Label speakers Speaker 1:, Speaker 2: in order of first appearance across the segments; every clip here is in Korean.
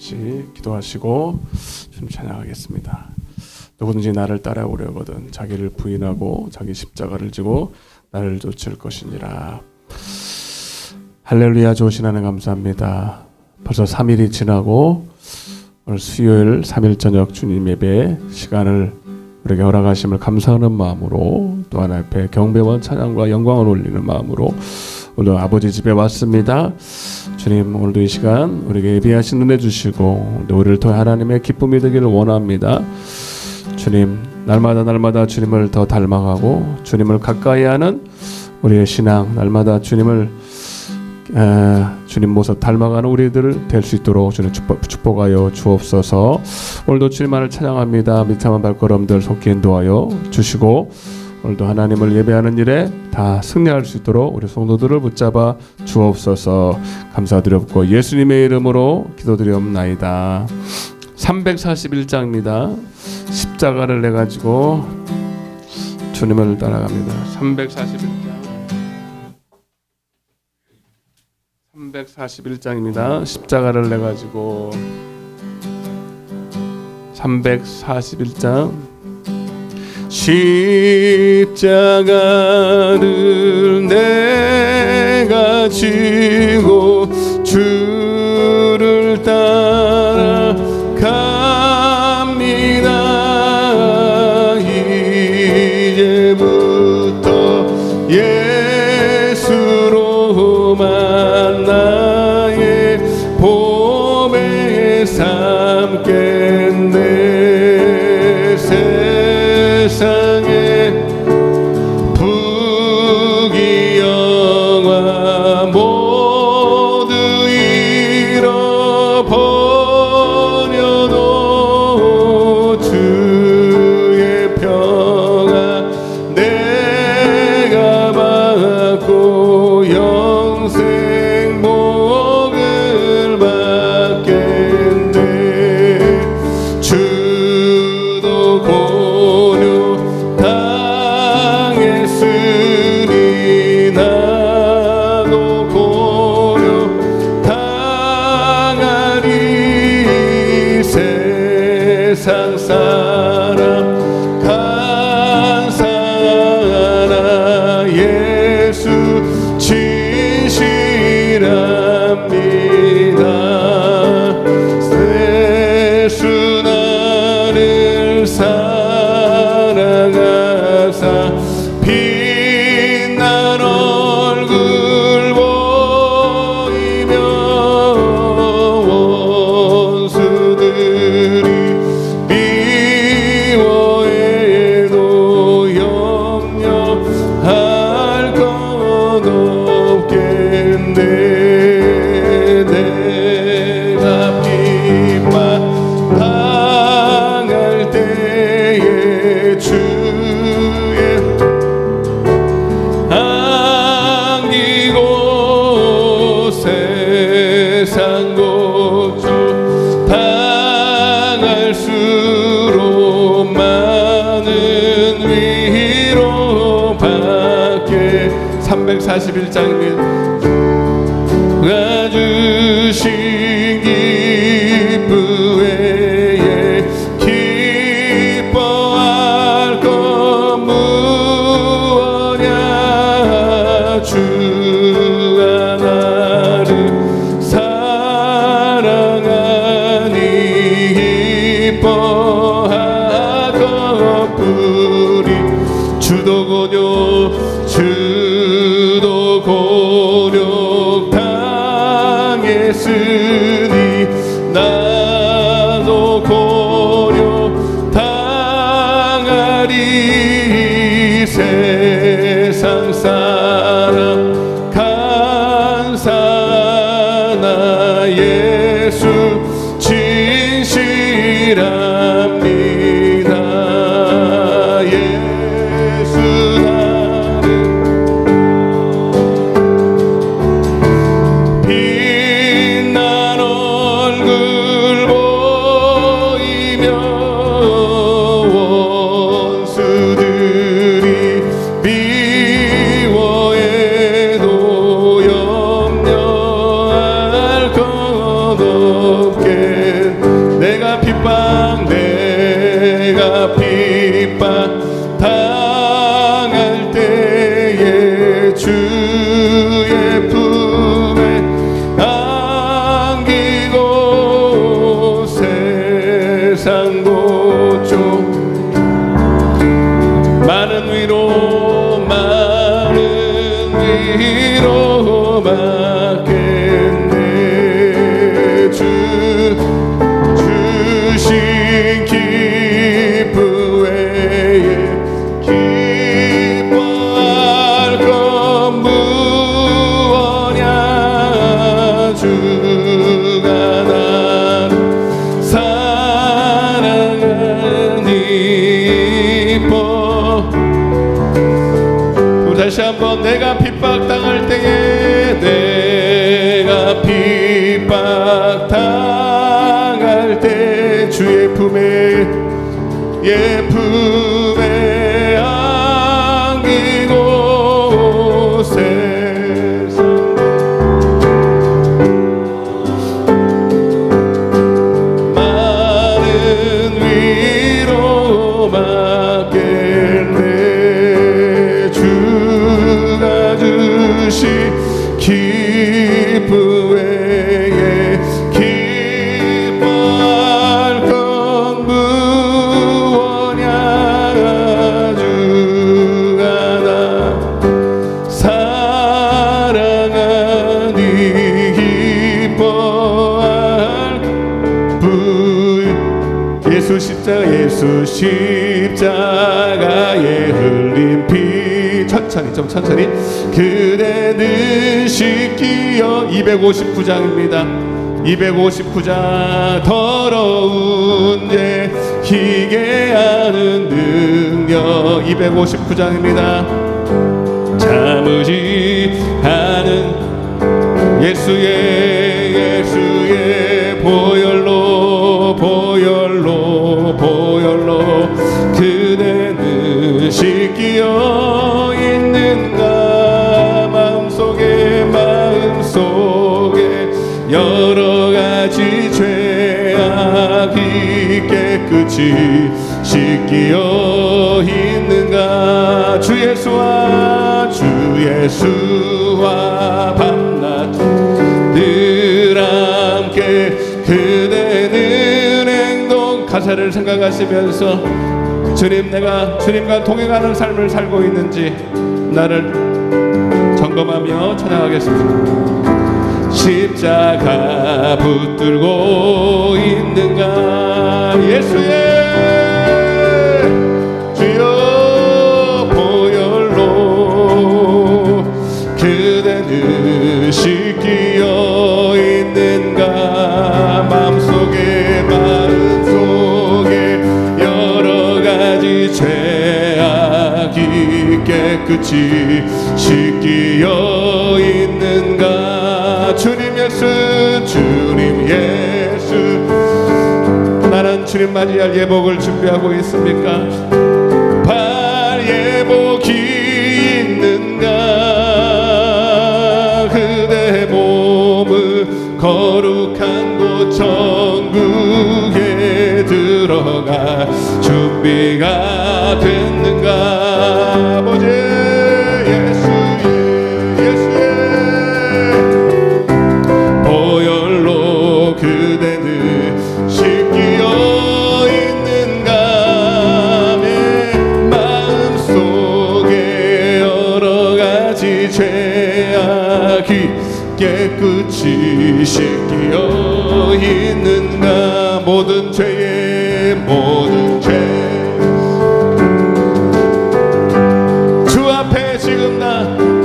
Speaker 1: 같이 기도하시고 주님 찬양하겠습니다. 누구든지 나를 따라오려거든 자기를 부인하고 자기 십자가를 지고 나를 쫓을 것이니라. 할렐루야. 좋으신 하나님 감사합니다. 벌써 3일이 지나고 오늘 수요일 3일 저녁 주님 예배 시간을 우리에게 허락하심을 감사하는 마음으로 또 하나 앞에 경배와 찬양과 영광을 올리는 마음으로 오늘 아버지 집에 왔습니다. 주님, 오늘도 이 시간 우리에게 예비하신 은혜 주시고 우리를 통해 하나님의 기쁨이 되기를 원합니다. 주님, 날마다 주님을 더 닮아가고 주님을 가까이 하는 우리의 신앙, 날마다 주님 모습 닮아가는 우리들 될 수 있도록 주님 축복하여 주옵소서. 오늘도 주님만을 찬양합니다. 미참한 발걸음들 속히 인도하여 주시고 오늘도 하나님을 예배하는 일에 다 승리할 수 있도록 우리 성도들을 붙잡아 주옵소서. 감사드렸고 예수님의 이름으로 기도드리옵나이다. 341장입니다. 십자가를 내가지고 주님을 따라갑니다. 341장입니다. 십자가를 내가지고 341장 십자가를 내가 지고 주를 따라갑니다. 이제부터 예수로만 나의 봄에 삼겠네. 세상에 부귀영화 모두 잃어버려도 주의 평안 내가 받고 영생 복을 받겠네. 주도 고려 당했으니 나도 고려 당하리. 세상 사람 감사하라. 예수 진실합니다. 예수 나를 사랑하사 빛난 얼굴 보이며 원수들이 미워해도 염려할 것 없겠네. 내가 비판당할 때에 주의 안기고 세상 고초 당할수록 많은 위로 받게. 341장입니다. 가 주신 기쁨 외에 기뻐할 것 무엇냐. 주가 나를 사랑하니 기뻐할 것뿐이. 주도 고려 당했으니 나도 고려 당하리. 세상 사람 감사나. 예수 진실합니다. 예수 나를 빛난 핍박당할 때 주의 품에 안기고 세상 많은 위로 받겠네. 주가 주신 기쁨 외에 기뻐할 건 무엇냐. 주가 나 사랑하니 기뻐할 예수 십자가에 흘린 피 천천히 좀 천천히 그대는 씻기어 259장입니다 259장 더러운 죄 희게 하는 능력 259장입니다 참으지 않은 예수의 보혈로 그대는 씻기어 있는가. 마음속에 여러 가지 죄악이 깨끗이 씻기어 있는가. 주 예수와 밤낮 늘 함께 그대는 행동 가사를 생각하시면서 주님, 내가 주님과 동행하는 삶을 살고 있는지 나를 점검하며 찬양하겠습니다. 십자가 붙들고 있는가. 예수의 주여 보혈로 그대는 씻기어 있는가. 마음속에 여러 가지 죄악이 깨끗이 씻기어 있는가. 주님 예수 나는 주님 맞이할 예복을 준비하고 있습니까? 발예복이 있는가. 그대 몸은 거룩한 곳 천국에 들어가 준비가 됐는가. 아버지 예수의 보혈로 그대는 씻기어 있는가. 내 마음속에 여러 가지 죄악이 깨끗이 씻기어 있는가. 모든 죄의 모든 죄 주 앞에 지금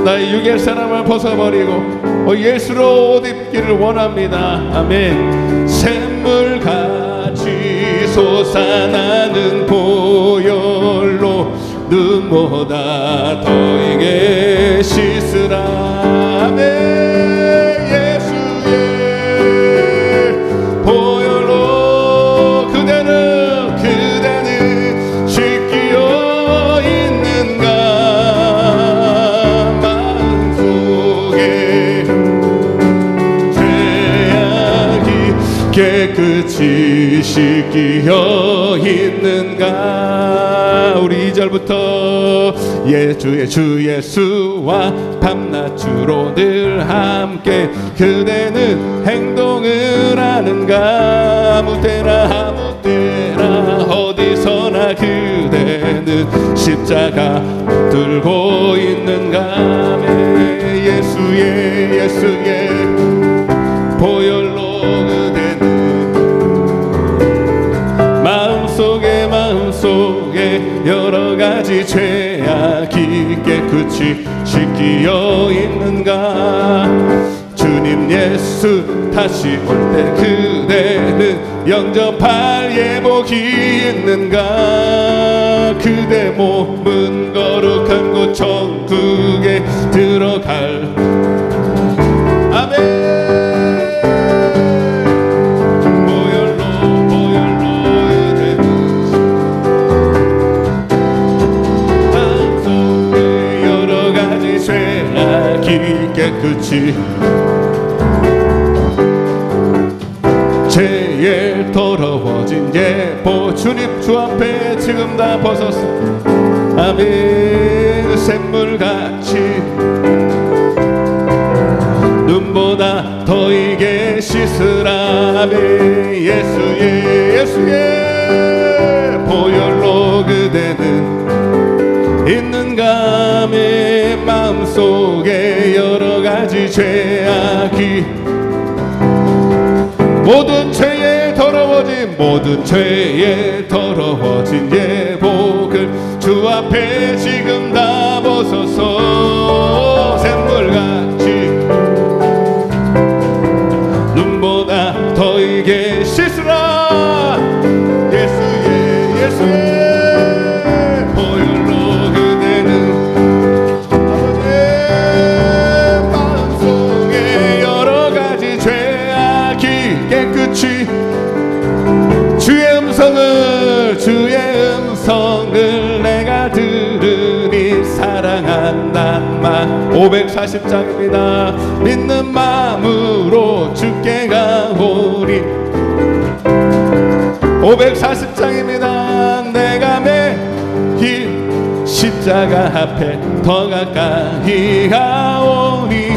Speaker 1: 나의 육의 사람을 벗어버리고 예수로 옷 입기를 원합니다. 아멘. 샘물같이 솟아나는 보혈로 눈보다 더이게 씻으라. 아멘. 깨끗이 씻기어 있는가. 우리 2절부터 주 예수와 밤낮 주로 늘 함께 그대는 행동을 하는가. 아무 때나 어디서나 그대는 십자가 들고 있는가. 예수의 보혈로 마음속에 여러 가지 죄악이 깨끗이 씻기어 있는가. 주님 예수 다시 올 때 그대는 영접할 예복이 있는가. 그대 몸은 거룩한 곳 천국에 들어갈. 아멘. 죄에 더러워진 예보 주님 주 앞에 지금 다 벗었어. 아멘. 샘물같이 눈보다 더 이게 씻으라. 아멘. 예수의 보혈로 그대는 있는가매 마음속에 여러가지 죄악이 모든 죄에 더러워진 예복을 주 앞에 지금 다 벗어서 샘물같이 눈보다 더 이게 씻으라. 예수의 보혈로 그대는 아버지의 마음속에 여러가지 죄악이 깨끗이 주의 음성을 내가 들으니 사랑한단 말. 540장입니다. 믿는 마음으로 주께 가오리. 540장입니다. 내가 매일 십자가 앞에 더 가까이 가오니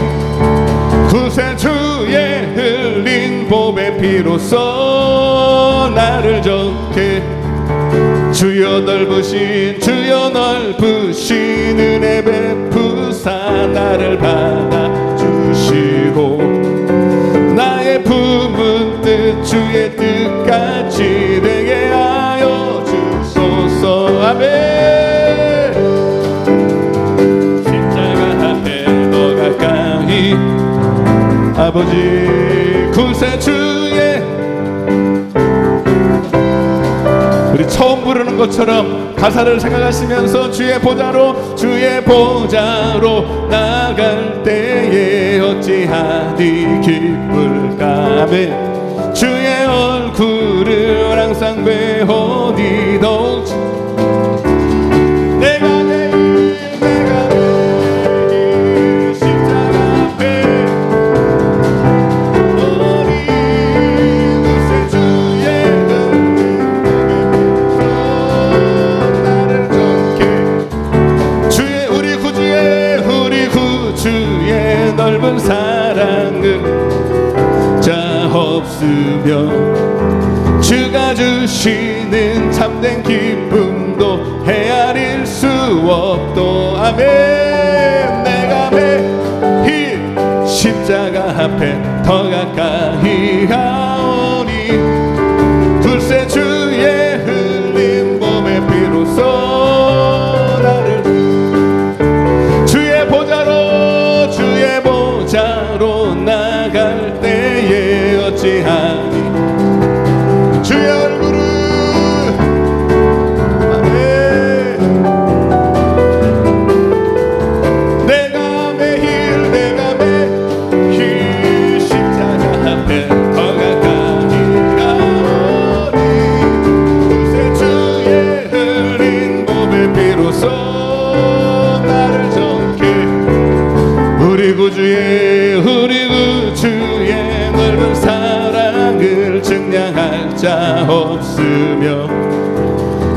Speaker 1: 구세주의 흘린 보배 피로써 나를 정케 주여 넓으신 은혜 베푸사 나를 받아주시고 나의 품은 뜻 주의 뜻같이 되게 하여 주소서. 아멘. 십자가 앞에 더 가까이 아버지 구세주의 우리 처음 부르는 것처럼 가사를 생각하시면서 주의 보좌로 나갈 때에 어찌하니 기쁠까. 아멘. 주의 얼굴을 항상 배우니 더욱 내가 매일 십자가 앞에 어린 구세주의 나를 정케 우리 구주의 넓은 사랑은 자 없으며 주가 주시는 참된 기쁨도 헤아릴 수 없도. 아멘. 내가 매일 십자가 앞에 더 가까이 가오니 구세주의 흘린 몸의 피로써 나를 주의 보좌로 나갈 때에 어찌하니 주의 얼굴을 아멘. 내가 매일 십자가 앞에 더 가까이 가오니 구세주의 흘린 몸의 피로써 나를 정케 우리 구주의 넓은 사랑을 증량할 자 없으며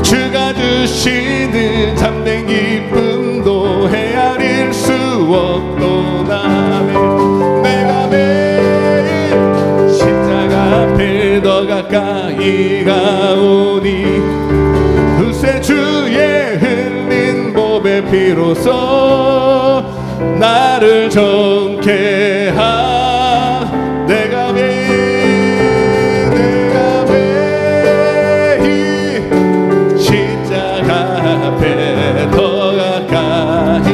Speaker 1: 주가 주시는 참된 기쁨도 헤아릴 수 없도다. 내가 매일 십자가 앞에 더 가까이 가오니 구세주의 흘린 보배 피로써 나를 정케 하. 내가 매일 십자가 앞에 더 가까이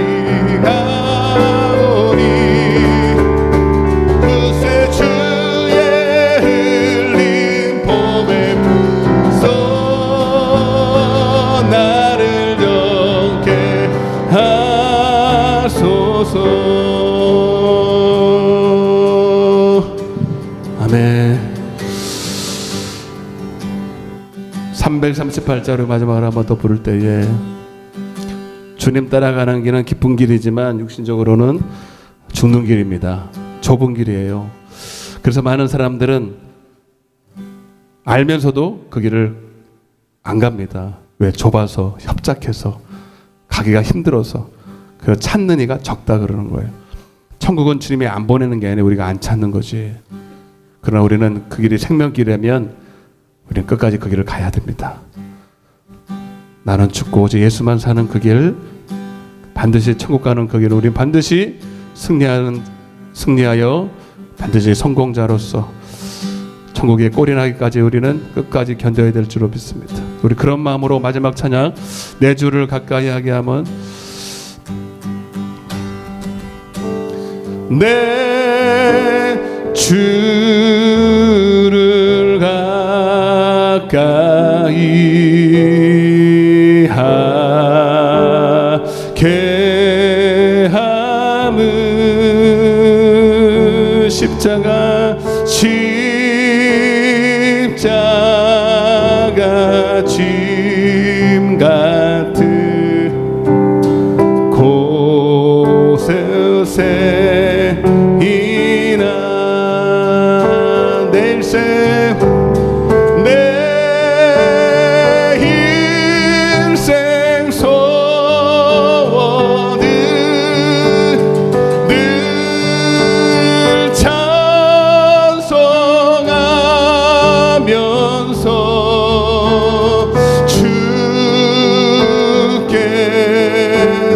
Speaker 1: 가오니 구세주의 흘린 보배 피로써 나를 정케 하소서. 아멘. 338자로 마지막으로 한번 더 부를 때에 주님 따라가는 길은 깊은 길이지만 육신적으로는 죽는 길입니다. 좁은 길이에요. 그래서 많은 사람들은 알면서도 그 길을 안 갑니다. 왜? 좁아서, 협착해서, 가기가 힘들어서. 그 찾는 이가 적다 그러는 거예요. 천국은 주님이 안 보내는 게 아니라 우리가 안 찾는 거지. 그러나 우리는 그 길이 생명길이라면 우리는 끝까지 그 길을 가야 됩니다. 나는 죽고 오직 예수만 사는 그 길, 반드시 천국 가는 그 길을 우리는 반드시 승리하여 반드시 성공자로서 천국에 꼴이 나기까지 우리는 끝까지 견뎌야 될 줄로 믿습니다. 우리 그런 마음으로 마지막 찬양, 내 주를 가까이 하게 하면, 내 주를 가까이 하게 함은 십자가 짐 같은 곳에이나 내 일생 소원은 늘 찬송하면서 주께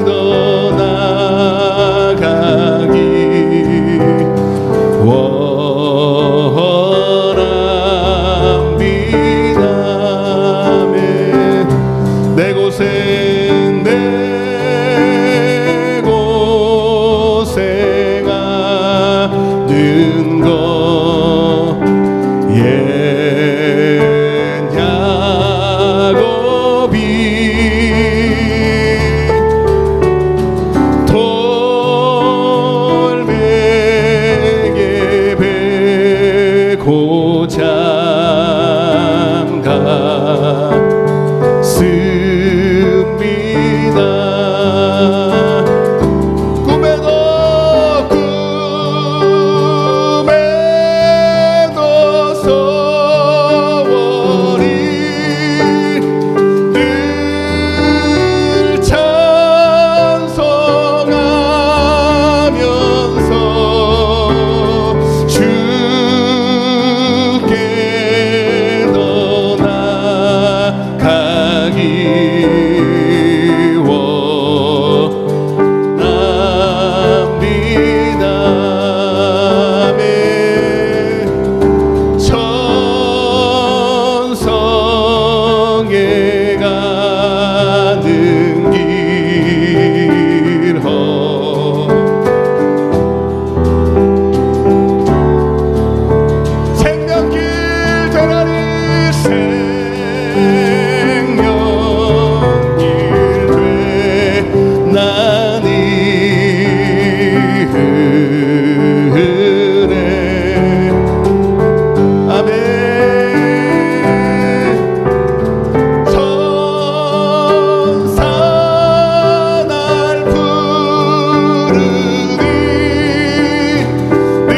Speaker 1: 더 나아가기 원합니다. 내 고생하는 거 옛 야곱이 돌멩이에 베고 잠갔습니다. 꿈에도 소원이 늘 찬송하면서 주께 더 나아가기 원합니다. 천성에 가는 길 생명길 되라니 생명길 되나니 은혜 아멘. 천사 날 부르니 늘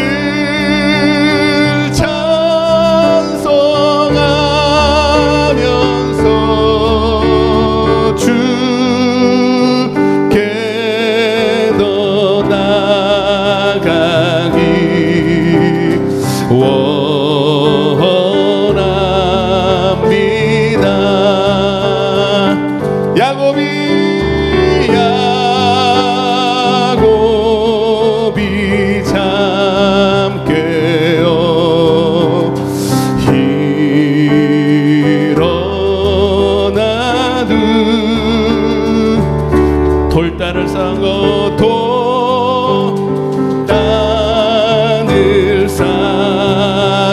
Speaker 1: 찬송하면서 주께 더 나아가기 원합니다. 야곱이 잠 깨어 일어나도 돌단을 쌓은 돌단을 쌓은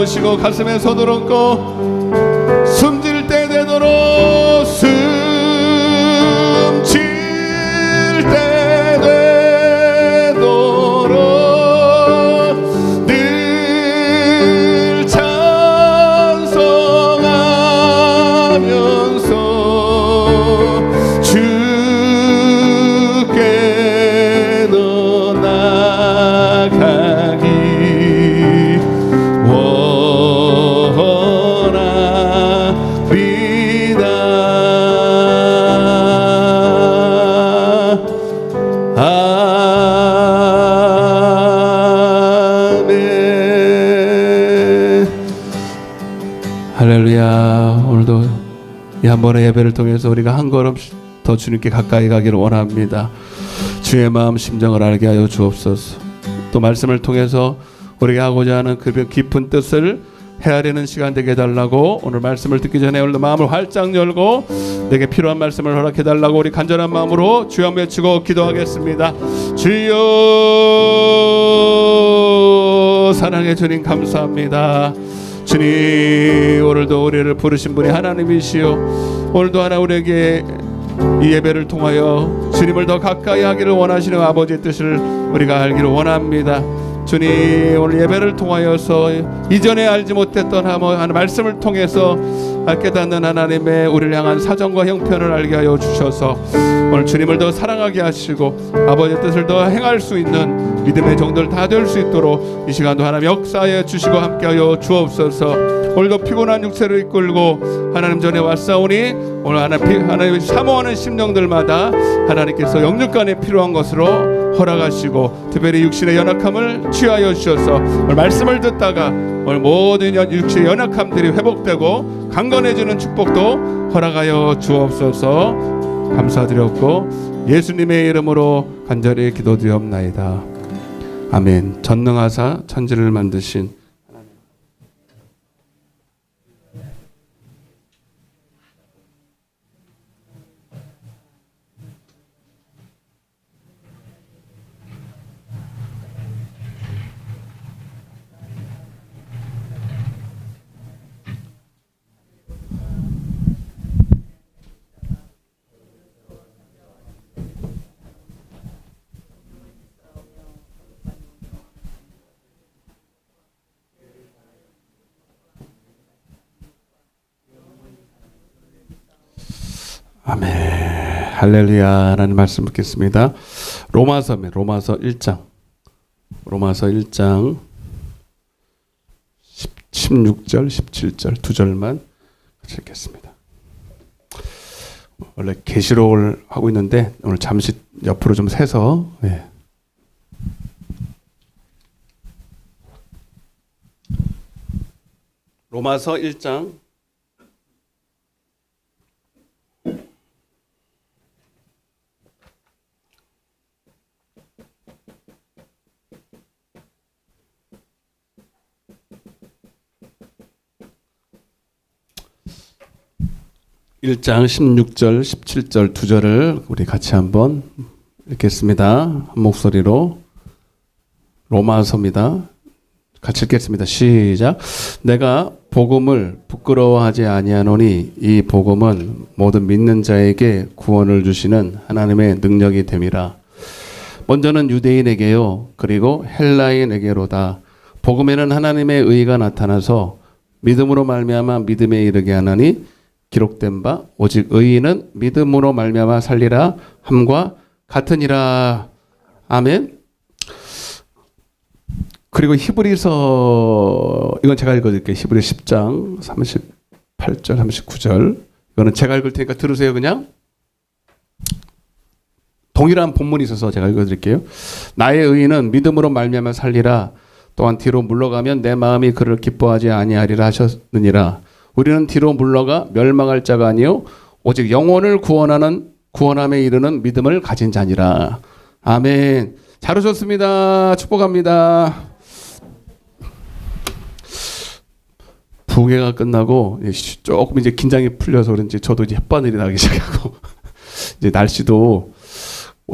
Speaker 1: 모시고 가슴에 손을 얹고 숨질 때 되도록 숨질 때 되도록 늘 찬송하면서 주께 더 나아가기 원합니다. 아멘. 할렐루야. 오늘도 이 한 번의 예배를 통해서 우리가 한 걸음 더 주님께 가까이 가기를 원합니다. 주의 마음 심정을 알게 하여 주옵소서. 또 말씀을 통해서 우리가 하고자 하는 그 깊은 뜻을 헤아리는 시간 되게 해달라고, 오늘 말씀을 듣기 전에 오늘 마음을 활짝 열고 내게 필요한 말씀을 허락해 달라고 우리 간절한 마음으로 주여 외치고 기도하겠습니다. 주여, 사랑해 주님 감사합니다. 주님, 오늘도 우리를 부르신 분이 하나님이시오. 오늘도 하나 우리에게 이 예배를 통하여 주님을 더 가까이 하기를 원하시는 아버지의 뜻을 우리가 알기를 원합니다. 주님, 오늘 예배를 통하여서 이전에 알지 못했던 하나님의 말씀을 통해서 깨닫는 하나님의 우리를 향한 사정과 형편을 알게 하여 주셔서 오늘 주님을 더 사랑하게 하시고 아버지의 뜻을 더 행할 수 있는 믿음의 종들 다 될 수 있도록 이 시간도 하나님 역사해 주시고 함께하여 주옵소서. 오늘도 피곤한 육체를 이끌고 하나님 전에 왔사오니 오늘 하나님 사모하는 심령들마다 하나님께서 영육간에 필요한 것으로 허락하시고 특별히 육신의 연약함을 취하여 주셔서 오늘 말씀을 듣다가 오늘 모든 육신의 연약함들이 회복되고 강건해지는 축복도 허락하여 주옵소서. 감사드렸고 예수님의 이름으로 간절히 기도드리옵나이다. 아멘. 전능하사 천지를 만드신 아멘. 할렐루야. 하나님 말씀 듣겠습니다. 로마서 1장 16절 17절 두 절만 같이 읽겠습니다. 원래 계시록을 하고 있는데 오늘 잠시 옆으로 좀 세서 로마서 1장 1장 16절 17절 두 절을 우리 같이 한번 읽겠습니다. 한 목소리로. 로마서입니다. 같이 읽겠습니다. 시작. 내가 복음을 부끄러워하지 아니하노니 이 복음은 모든 믿는 자에게 구원을 주시는 하나님의 능력이 됨이라. 먼저는 유대인에게요 그리고 헬라인에게로다. 복음에는 하나님의 의가 나타나서 믿음으로 말미암아 믿음에 이르게 하나니 기록된 바 오직 의인은 믿음으로 말미암아 살리라 함과 같으니라. 아멘. 그리고 히브리서, 이건 제가 읽어드릴게요. 히브리 10장 38절 39절. 이거는 제가 읽을 테니까 들으세요. 그냥 동일한 본문이 있어서 제가 읽어드릴게요. 나의 의인은 믿음으로 말미암아 살리라. 또한 뒤로 물러가면 내 마음이 그를 기뻐하지 아니하리라 하셨느니라. 우리는 뒤로 물러가 멸망할 자가 아니요 오직 영혼을 구원함에 이르는 믿음을 가진 자니라. 아멘. 잘 오셨습니다. 축복합니다. 부흥회가 끝나고 조금 이제 긴장이 풀려서 그런지 저도 이제 햇바늘이 나기 시작하고 이제 날씨도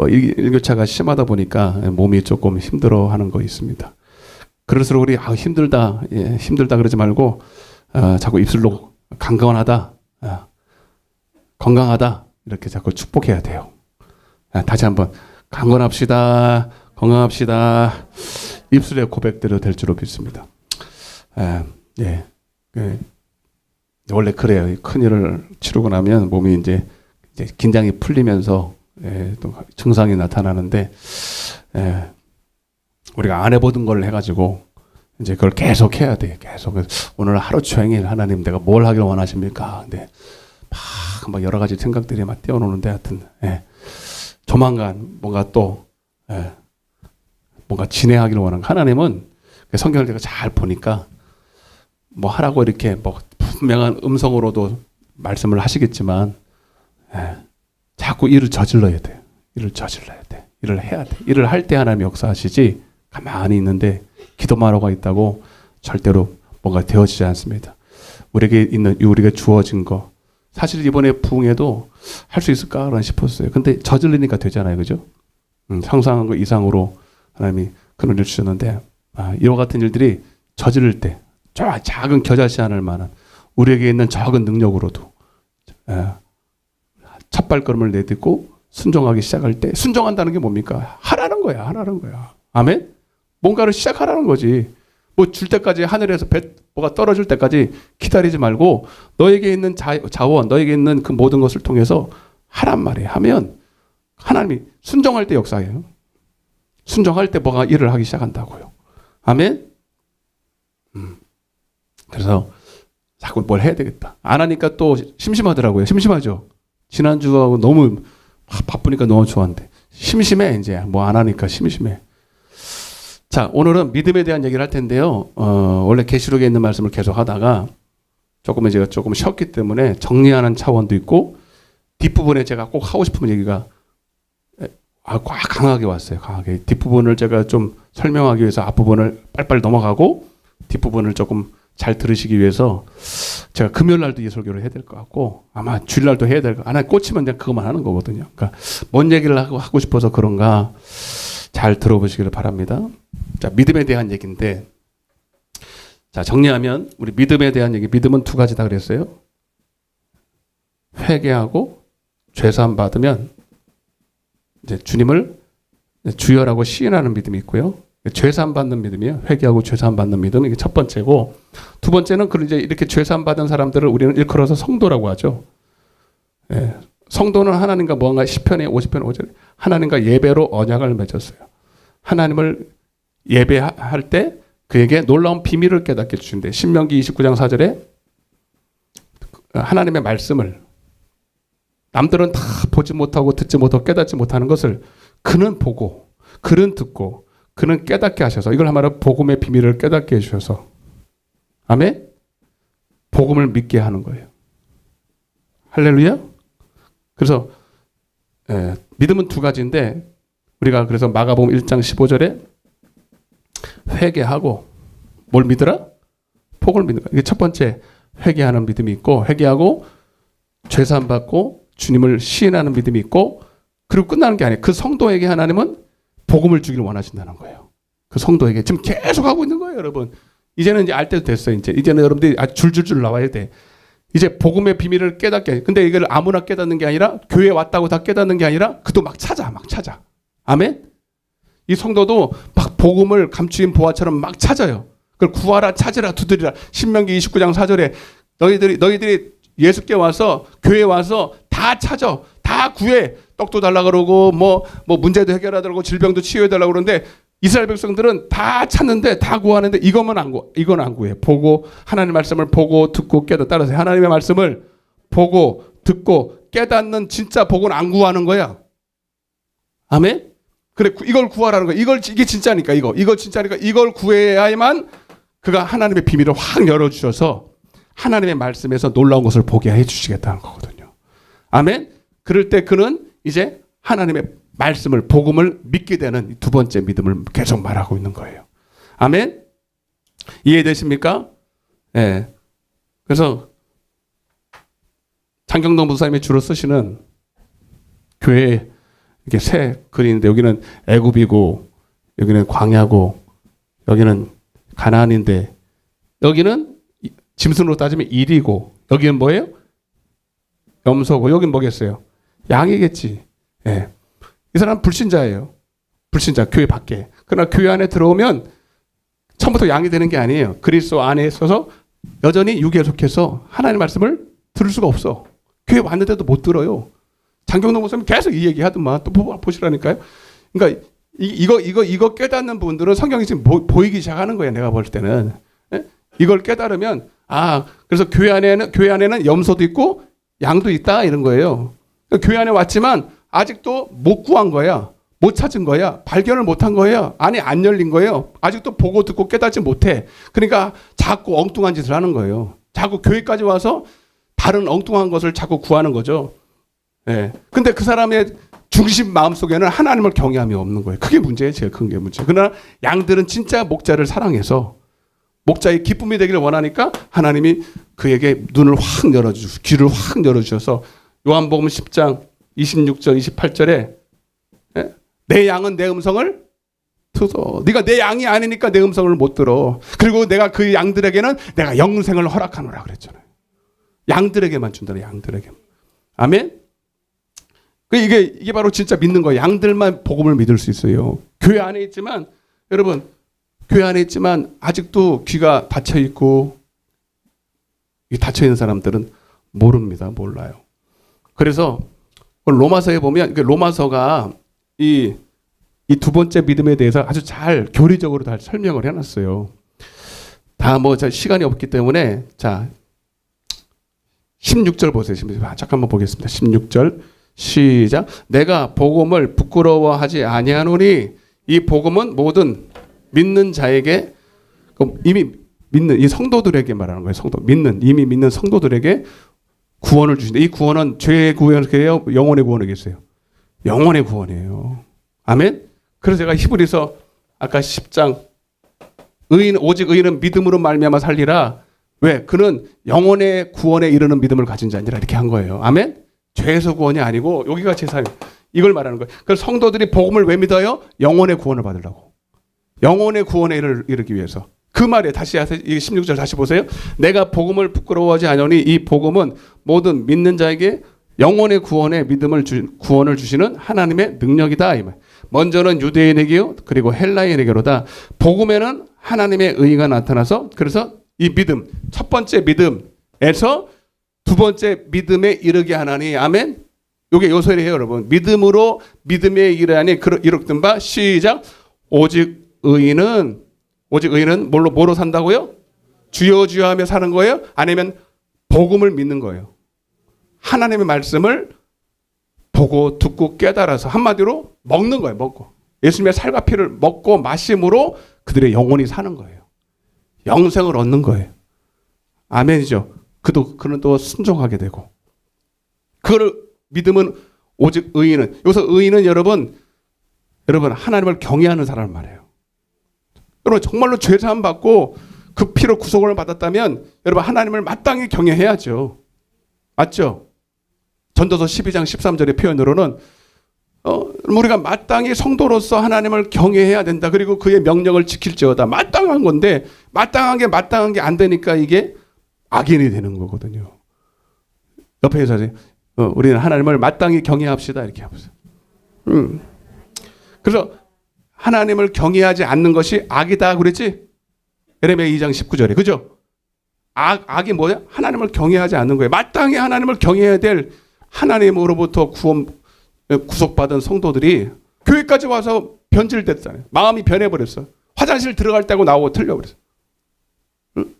Speaker 1: 일교차가 심하다 보니까 몸이 조금 힘들어하는 거 있습니다. 그럴수록 우리 힘들다, 힘들다 그러지 말고 자꾸 입술로 강건하다, 건강하다 이렇게 자꾸 축복해야 돼요. 다시 한번 강건합시다, 건강합시다. 입술의 고백대로 될 줄로 믿습니다. 원래 그래요. 큰 일을 치르고 나면 몸이 이제 긴장이 풀리면서 또 증상이 나타나는데 우리가 안 해보던 걸 해가지고 이제 그걸 계속 해야 돼. 계속 오늘 하루 종일 하나님 내가 뭘 하길 원하십니까? 근데 막 여러 가지 생각들이 막 뛰어노는데 하여튼 조만간 뭔가 또 뭔가 진행하기를 원하는 하나님은 성경을 제가 잘 보니까 뭐 하라고 이렇게 뭐 분명한 음성으로도 말씀을 하시겠지만 자꾸 일을 저질러야 돼요. 일을 저질러야 돼. 일을 해야 돼. 일을 할 때 하나님 역사하시지 가만히 있는데 기도만 하고 있다고 절대로 뭔가 되어지지 않습니다. 우리에게 주어진 거 사실 이번에 부흥회도 할 수 있을까 싶었어요. 근데 저질르니까 되잖아요. 그죠? 상상한 거 이상으로 하나님이 그런 일을 주셨는데 이와 같은 일들이 저지를 때 작은 겨자씨 않을 만한 우리에게 있는 적은 능력으로도 첫 발걸음을 내딛고 순종하기 시작할 때 순종한다는 게 뭡니까? 하라는 거야. 아멘? 뭔가를 시작하라는 거지. 뭐 줄 때까지 하늘에서 뭐가 떨어질 때까지 기다리지 말고 너에게 있는 자원, 너에게 있는 그 모든 것을 통해서 하란 말이에요. 하면 하나님이 순종할 때 역사해요. 순종할 때 뭐가 일을 하기 시작한다고요. 아멘? 그래서 자꾸 뭘 해야 되겠다. 안 하니까 또 심심하더라고요. 심심하죠? 지난주하고 너무 바쁘니까 너무 좋았는데 심심해. 이제 뭐 안 하니까 심심해. 자, 오늘은 믿음에 대한 얘기를 할 텐데요. 원래 계시록에 있는 말씀을 계속 하다가 제가 조금 쉬었기 때문에 정리하는 차원도 있고 뒷부분에 제가 꼭 하고 싶은 얘기가 꽉 강하게 왔어요. 강하게. 뒷부분을 제가 좀 설명하기 위해서 앞부분을 빨리빨리 넘어가고 뒷부분을 조금 잘 들으시기 위해서 제가 금요일 날도 예술교를 해야 될 것 같고 아마 주일 날도 해야 될 것 같고 하나 꽂히면 그냥 그것만 하는 거거든요. 그러니까 뭔 얘기를 하고 싶어서 그런가 잘 들어보시기를 바랍니다. 자, 믿음에 대한 얘기인데 자, 정리하면 우리 믿음에 대한 얘기, 믿음은 두 가지다 그랬어요. 회개하고 죄사함 받으면 이제 주님을 주여라고 시인하는 믿음이 있고요. 죄사함 받는 믿음이에요. 회개하고 죄사함 받는 믿음, 이게 첫 번째고, 두 번째는 이제 이렇게 죄사함 받은 사람들을 우리는 일컬어서 성도라고 하죠. 성도는 하나님과 뭔가 시편에 50편 5절에 하나님과 예배로 언약을 맺었어요. 하나님을 예배할 때 그에게 놀라운 비밀을 깨닫게 주신대. 신명기 29장 4절에 하나님의 말씀을 남들은 다 보지 못하고 듣지 못하고 깨닫지 못하는 것을 그는 보고 그는 듣고 그는 깨닫게 하셔서, 이걸 하면 복음의 비밀을 깨닫게 해주셔서, 아멘? 복음을 믿게 하는 거예요. 할렐루야? 그래서 믿음은 두 가지인데 우리가 그래서 마가복음 1장 15절에 회개하고 뭘 믿으라? 복을 믿는 거예요. 이게 첫 번째 회개하는 믿음이 있고, 회개하고 죄사함 받고 주님을 시인하는 믿음이 있고, 그리고 끝나는 게 아니에요. 그 성도에게 하나님은 복음을 주기를 원하신다는 거예요. 그 성도에게 지금 계속 하고 있는 거예요, 여러분. 이제는 이제 알 때도 됐어요. 이제는 여러분들이 아주 줄줄줄 나와야 돼. 이제 복음의 비밀을 깨닫게. 근데 이걸 아무나 깨닫는 게 아니라, 교회에 왔다고 다 깨닫는 게 아니라 그도 막 찾아. 아멘? 이 성도도 막 복음을 감추인 보화처럼 막 찾아요. 그걸 구하라, 찾으라, 두드리라. 신명기 29장 4절에 너희들이 예수께 와서, 교회에 와서 다 찾아. 다 구해. 떡도 달라 그러고 뭐 문제도 해결하더라고, 질병도 치유해달라고 그러는데, 이스라엘 백성들은 다 찾는데, 다 구하는데 이건 안 구해. 보고 하나님의 말씀을 보고 듣고 깨닫. 따라서 하나님의 말씀을 보고 듣고 깨닫는 진짜 복은 안 구하는 거야. 아멘? 그래, 이걸 구하라는 거야. 이게 진짜니까 이걸 진짜니까 이걸 구해야만 그가 하나님의 비밀을 확 열어주셔서 하나님의 말씀에서 놀라운 것을 보게 해주시겠다는 거거든요. 아멘? 그럴 때 그는 이제 하나님의 말씀을, 복음을 믿게 되는 두 번째 믿음을 계속 말하고 있는 거예요. 아멘? 이해되십니까? 예. 그래서 장경동 목사님이 주로 쓰시는 교회 이렇게 새 글인데, 여기는 애굽이고 여기는 광야고 여기는 가나안인데 여기는 짐승으로 따지면 일이고 여기는 뭐예요? 염소고 여기는 뭐겠어요? 양이겠지. 예. 이 사람은 불신자예요. 불신자 교회 밖에. 그러나 교회 안에 들어오면 처음부터 양이 되는 게 아니에요. 그리스도 안에 있어서 여전히 육에 속해서 하나님의 말씀을 들을 수가 없어. 교회 왔는데도 못 들어요. 장경동 목사님 계속 이 얘기 하더만 또 보시라니까요. 그러니까 이거 깨닫는 분들은 성경이 지금 보이기 시작하는 거예요. 내가 볼 때는. 예? 이걸 깨달으면 그래서 교회 안에는 염소도 있고 양도 있다 이런 거예요. 그러니까 교회 안에 왔지만 아직도 못 구한 거야. 못 찾은 거야. 발견을 못한 거예요. 안에 안 열린 거예요. 아직도 보고 듣고 깨닫지 못해. 그러니까 자꾸 엉뚱한 짓을 하는 거예요. 자꾸 교회까지 와서 다른 엉뚱한 것을 자꾸 구하는 거죠. 예. 근데 그 사람의 중심 마음속에는 하나님을 경외함이 없는 거예요. 그게 문제예요. 제일 큰 게 문제. 그러나 양들은 진짜 목자를 사랑해서 목자의 기쁨이 되기를 원하니까 하나님이 그에게 눈을 확 열어주시고 귀를 확 열어주셔서 요한복음 10장 26절 28절에 내 양은 내 음성을 들어. 네가 내 양이 아니니까 내 음성을 못 들어. 그리고 내가 그 양들에게는 내가 영생을 허락하노라 그랬잖아요. 양들에게만 준다는 양들에게. 아멘. 이게 바로 진짜 믿는 거예요. 양들만 복음을 믿을 수 있어요. 교회 안에 있지만 여러분 교회 안에 있지만 아직도 귀가 닫혀 있고 이 닫혀 있는 사람들은 모릅니다. 몰라요. 그래서 로마서에 보면 로마서가 이 두 번째 믿음에 대해서 아주 잘 교리적으로 다 설명을 해놨어요. 다 시간이 없기 때문에 자 16절 보세요. 잠깐만 보겠습니다. 16절 시작. 내가 복음을 부끄러워하지 아니하노니 이 복음은 모든 믿는 자에게 이미 믿는 이 성도들에게 말하는 거예요. 이미 믿는 성도들에게 구원을 주신다. 이 구원은 죄의 구원이에요, 영혼의 구원이겠어요? 영혼의 구원이에요. 아멘. 그래서 제가 히브리서 아까 10장 오직 의인은 믿음으로 말미암아 살리라. 왜? 그는 영혼의 구원에 이르는 믿음을 가진 자니라 이렇게 한 거예요. 아멘. 죄에서 구원이 아니고 여기가 제사예요. 이걸 말하는 거예요. 그래서 성도들이 복음을 왜 믿어요? 영혼의 구원을 받으려고. 영혼의 구원에 이르기 위해서. 그 말에 다시 하세요. 16절 다시 보세요. 내가 복음을 부끄러워하지 않으니 이 복음은 모든 믿는 자에게 영혼의 구원의 구원을 주시는 하나님의 능력이다. 이 말. 먼저는 유대인에게요. 그리고 헬라인에게로다. 복음에는 하나님의 의가 나타나서 그래서 이 믿음 첫 번째 믿음에서 두 번째 믿음에 이르게 하나니 아멘. 이게 요소리예요, 여러분. 믿음으로 믿음에 이르하니 이룩된 바 시작. 오직 의인은 뭐로 산다고요? 주여 주여 하며 사는 거예요? 아니면 복음을 믿는 거예요? 하나님의 말씀을 보고 듣고 깨달아서 한마디로 먹는 거예요. 먹고 예수님의 살과 피를 먹고 마심으로 그들의 영혼이 사는 거예요. 영생을 얻는 거예요. 아멘이죠. 그는 또 순종하게 되고 그걸 믿음은 오직 의인은 여기서 의인은 여러분 하나님을 경외하는 사람을 말해요. 여러분 정말로 죄 사함 받고 그 피로 구속을 받았다면 여러분 하나님을 마땅히 경외해야죠. 맞죠? 전도서 12장 13절의 표현으로는 우리가 마땅히 성도로서 하나님을 경외해야 된다. 그리고 그의 명령을 지킬지어다. 마땅한 건데 마땅한 게 안 되니까 이게 악인이 되는 거거든요. 옆에 계세요. 우리는 하나님을 마땅히 경외합시다. 이렇게 하면서. 그래서 하나님을 경외하지 않는 것이 악이다. 그랬지? 예레미야 2장 19절에. 그죠? 악이 뭐야? 하나님을 경외하지 않는 거예요. 마땅히 하나님을 경외해야 될 하나님으로부터 구속받은 성도들이 교회까지 와서 변질됐잖아요. 마음이 변해버렸어. 화장실 들어갈 때하고 나오고 틀려버렸어. 응?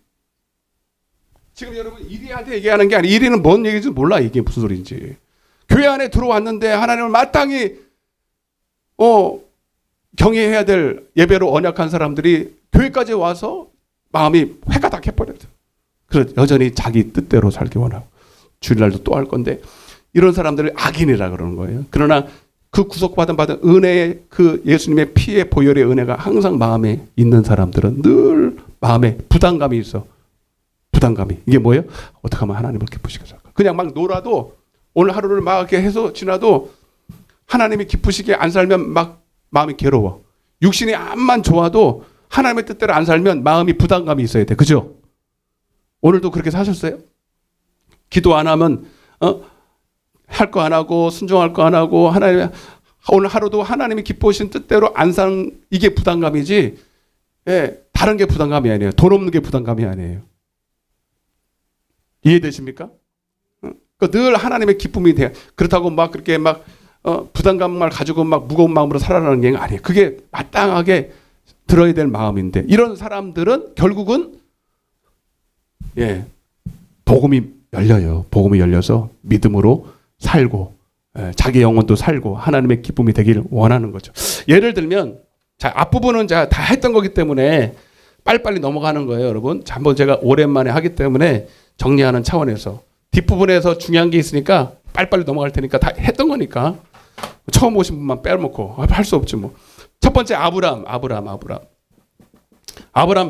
Speaker 1: 지금 여러분 1위한테 얘기하는 게 아니라 1위는 뭔 얘기인지 몰라. 이게 무슨 소리인지. 교회 안에 들어왔는데 하나님을 마땅히 경외해야 될 예배로 언약한 사람들이 교회까지 와서 마음이 회가닥해버렸어. 그래서 여전히 자기 뜻대로 살기 원하고 주일날도 또 할 건데 이런 사람들을 악인이라 그러는 거예요. 그러나 그 구속받은 은혜의 그 예수님의 피의 보혈의 은혜가 항상 마음에 있는 사람들은 늘 마음에 부담감이 있어. 부담감이. 이게 뭐예요? 어떻게 하면 하나님을 기쁘시게 살까? 그냥 막 놀아도 오늘 하루를 막 이렇게 해서 지나도 하나님이 기쁘시게 안 살면 막 마음이 괴로워. 육신이 암만 좋아도 하나님의 뜻대로 안 살면 마음이 부담감이 있어야 돼. 그죠? 오늘도 그렇게 사셨어요? 기도 안 하면 할 거 안 하고 순종할 거 안 하고 오늘 하루도 하나님이 기뻐하신 뜻대로 안 사는 이게 부담감이지. 예, 다른 게 부담감이 아니에요. 돈 없는 게 부담감이 아니에요. 이해되십니까? 늘 하나님의 기쁨이 돼요. 그렇다고 막 그렇게 막 부담감을 가지고 막 무거운 마음으로 살아가는 게 아니에요. 그게 마땅하게 들어야 될 마음인데 이런 사람들은 결국은 복음이 열려요. 복음이 열려서 믿음으로 살고 자기 영혼도 살고 하나님의 기쁨이 되기를 원하는 거죠. 예를 들면 자, 앞부분은 다 했던 거기 때문에 빨리빨리 넘어가는 거예요, 여러분. 자, 한번 제가 오랜만에 하기 때문에 정리하는 차원에서 뒷부분에서 중요한 게 있으니까 빨리빨리 넘어갈 테니까 다 했던 거니까 처음 오신 분만 빼놓고 할 수 없지 뭐. 첫 번째 아브람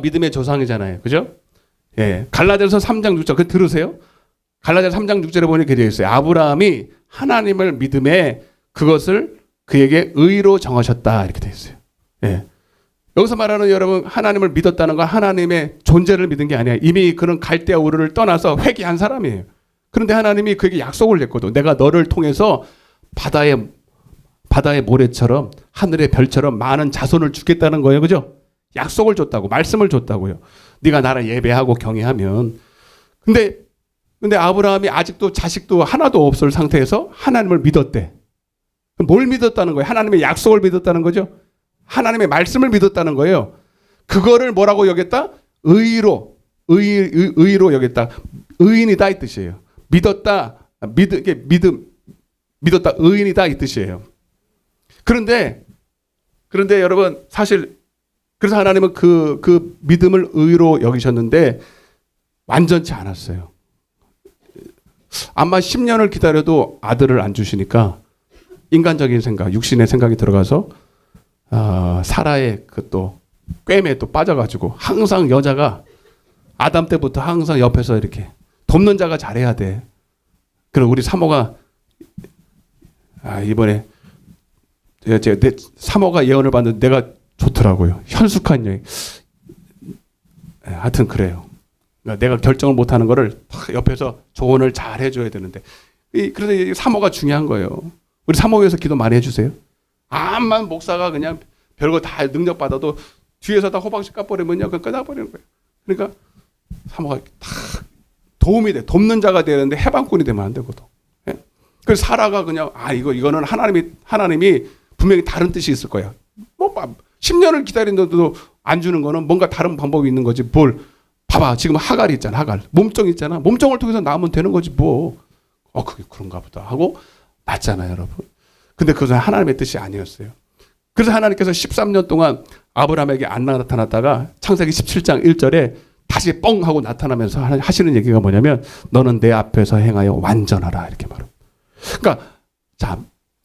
Speaker 1: 믿음의 조상이잖아요. 그죠? 예. 갈라디아서 3장 6절 그 들으세요? 갈라디아서 3장 6절에 보니 이렇게 되어 있어요. 아브라함이 하나님을 믿음에 그것을 그에게 의로 정하셨다 이렇게 되어 있어요. 예. 여기서 말하는 여러분 하나님을 믿었다는 건 하나님의 존재를 믿은 게 아니야. 이미 그런 갈대아 우르를 떠나서 회개한 사람이에요. 그런데 하나님이 그에게 약속을 냈거든. 내가 너를 통해서 바다의 모래처럼 하늘의 별처럼 많은 자손을 주겠다는 거예요. 그죠? 약속을 줬다고 말씀을 줬다고요. 네가 나를 예배하고 경외하면. 근데 아브라함이 아직도 자식도 하나도 없을 상태에서 하나님을 믿었대. 뭘 믿었다는 거예요? 하나님의 약속을 믿었다는 거죠. 하나님의 말씀을 믿었다는 거예요. 그거를 뭐라고 여겼다? 의로 여겼다. 의인이다 이 뜻이에요. 믿었다 의인이다 이 뜻이에요. 그런데 여러분 사실 그래서 하나님은 그 믿음을 의로 여기셨는데 완전치 않았어요. 아마 10년을 기다려도 아들을 안 주시니까 인간적인 생각, 육신의 생각이 들어가서 사라의 그 또 꿰매에 또 빠져가지고 항상 여자가 아담 때부터 항상 옆에서 이렇게 돕는 자가 잘해야 돼. 그럼 우리 사모가 이번에 내 사모가 예언을 받는데 내가 좋더라고요. 현숙한 여인. 하여튼 그래요. 그러니까 내가 결정을 못하는 거를 옆에서 조언을 잘 해줘야 되는데 그래서 사모가 중요한 거예요. 우리 사모 위해서 기도 많이 해주세요. 암만 목사가 그냥 별거 다 능력 받아도 뒤에서 다 호박씨 까버리면요 그냥 끝나버리는 거예요. 그러니까 사모가 다 도움이 돼. 돕는 자가 되는데 해방꾼이 되면 안 되거든. 예? 그래서 사라가 그냥 이거는 하나님이 분명히 다른 뜻이 있을 거야. 뭐 10년을 기다린데도 안 주는 거는 뭔가 다른 방법이 있는 거지. 봐봐 지금 하갈이 있잖아. 하갈 몸종 있잖아. 몸종을 통해서 낳으면 되는 거지 뭐. 그게 그런가 보다 하고 낳잖아요, 여러분. 근데 그것은 하나님의 뜻이 아니었어요. 그래서 하나님께서 13년 동안 아브라함에게 안 나타났다가 창세기 17장 1절에 다시 뻥 하고 나타나면서 하시는 얘기가 뭐냐면 너는 내 앞에서 행하여 완전하라 이렇게 말합니다. 그러니까 자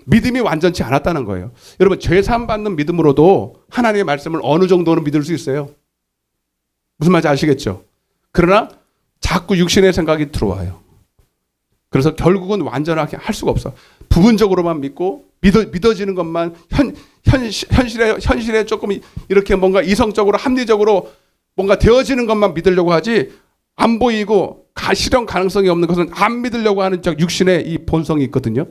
Speaker 1: 믿음이 완전치 않았다는 거예요. 여러분 죄사함 받는 믿음으로도 하나님의 말씀을 어느 정도는 믿을 수 있어요. 무슨 말인지 아시겠죠? 그러나 자꾸 육신의 생각이 들어와요. 그래서 결국은 완전하게 할 수가 없어. 부분적으로만 믿고 믿어지는 것만 현실에 조금 이렇게 뭔가 이성적으로 합리적으로 뭔가 되어지는 것만 믿으려고 하지 안 보이고 실현 가능성이 없는 것은 안 믿으려고 하는 육신의 이 본성이 있거든요.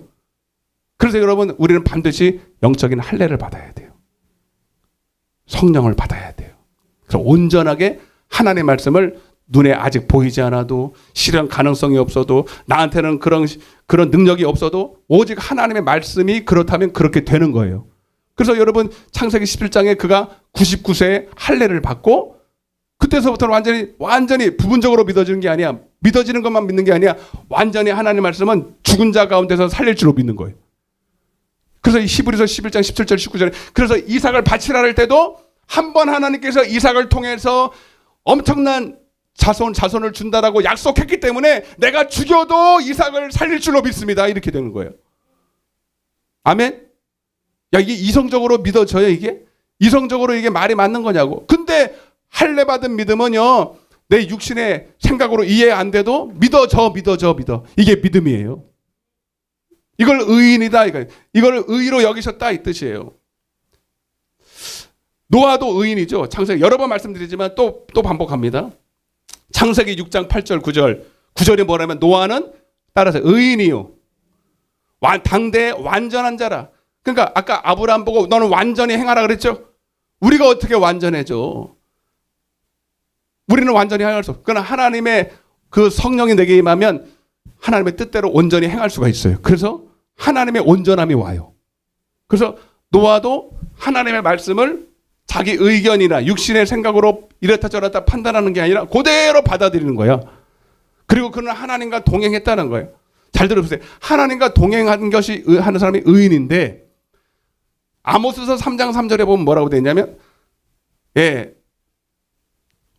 Speaker 1: 그래서 여러분 우리는 반드시 영적인 할례를 받아야 돼요. 성령을 받아야 돼요. 그래서 온전하게 하나님의 말씀을 눈에 아직 보이지 않아도 실현 가능성이 없어도 나한테는 그런 능력이 없어도 오직 하나님의 말씀이 그렇다면 그렇게 되는 거예요. 그래서 여러분 창세기 11장에 그가 99세에 할례를 받고 그때서부터는 완전히 부분적으로 믿어지는 게 아니야. 믿어지는 것만 믿는 게 아니야. 완전히 하나님의 말씀은 죽은 자 가운데서 살릴 줄로 믿는 거예요. 그래서 히브리서 11장 17절 19절에 그래서 이삭을 바치라 할 때도 한 번 하나님께서 이삭을 통해서 엄청난 자손을 준다라고 약속했기 때문에 내가 죽여도 이삭을 살릴 줄로 믿습니다. 이렇게 되는 거예요. 아멘? 이게 이성적으로 믿어져요, 이게? 이성적으로 이게 말이 맞는 거냐고. 근데 할례 받은 믿음은요, 내 육신의 생각으로 이해 안 돼도 믿어. 이게 믿음이에요. 이걸 의인이다. 이걸 의로 여기셨다 이 뜻이에요. 노아도 의인이죠. 창세기 여러 번 말씀드리지만 또 반복합니다. 창세기 6장 8절 9절 9절이 뭐라면 노아는 따라서 의인이요 당대의 완전한 자라. 그러니까 아까 아브라함 보고 너는 완전히 행하라 그랬죠. 우리가 어떻게 완전해져? 우리는 완전히 행할 수 없어. 그러나 하나님의 그 성령이 내게 임하면 하나님의 뜻대로 온전히 행할 수가 있어요. 그래서 하나님의 온전함이 와요. 그래서 노아도 하나님의 말씀을 자기 의견이나 육신의 생각으로 이렇다 저렇다 판단하는 게 아니라 그대로 받아들이는 거야. 그리고 그는 하나님과 동행했다는 거예요. 잘 들어보세요. 하나님과 동행하는 것이 하는 사람이 의인인데 아모스서 3장 3절에 보면 뭐라고 되어 있냐면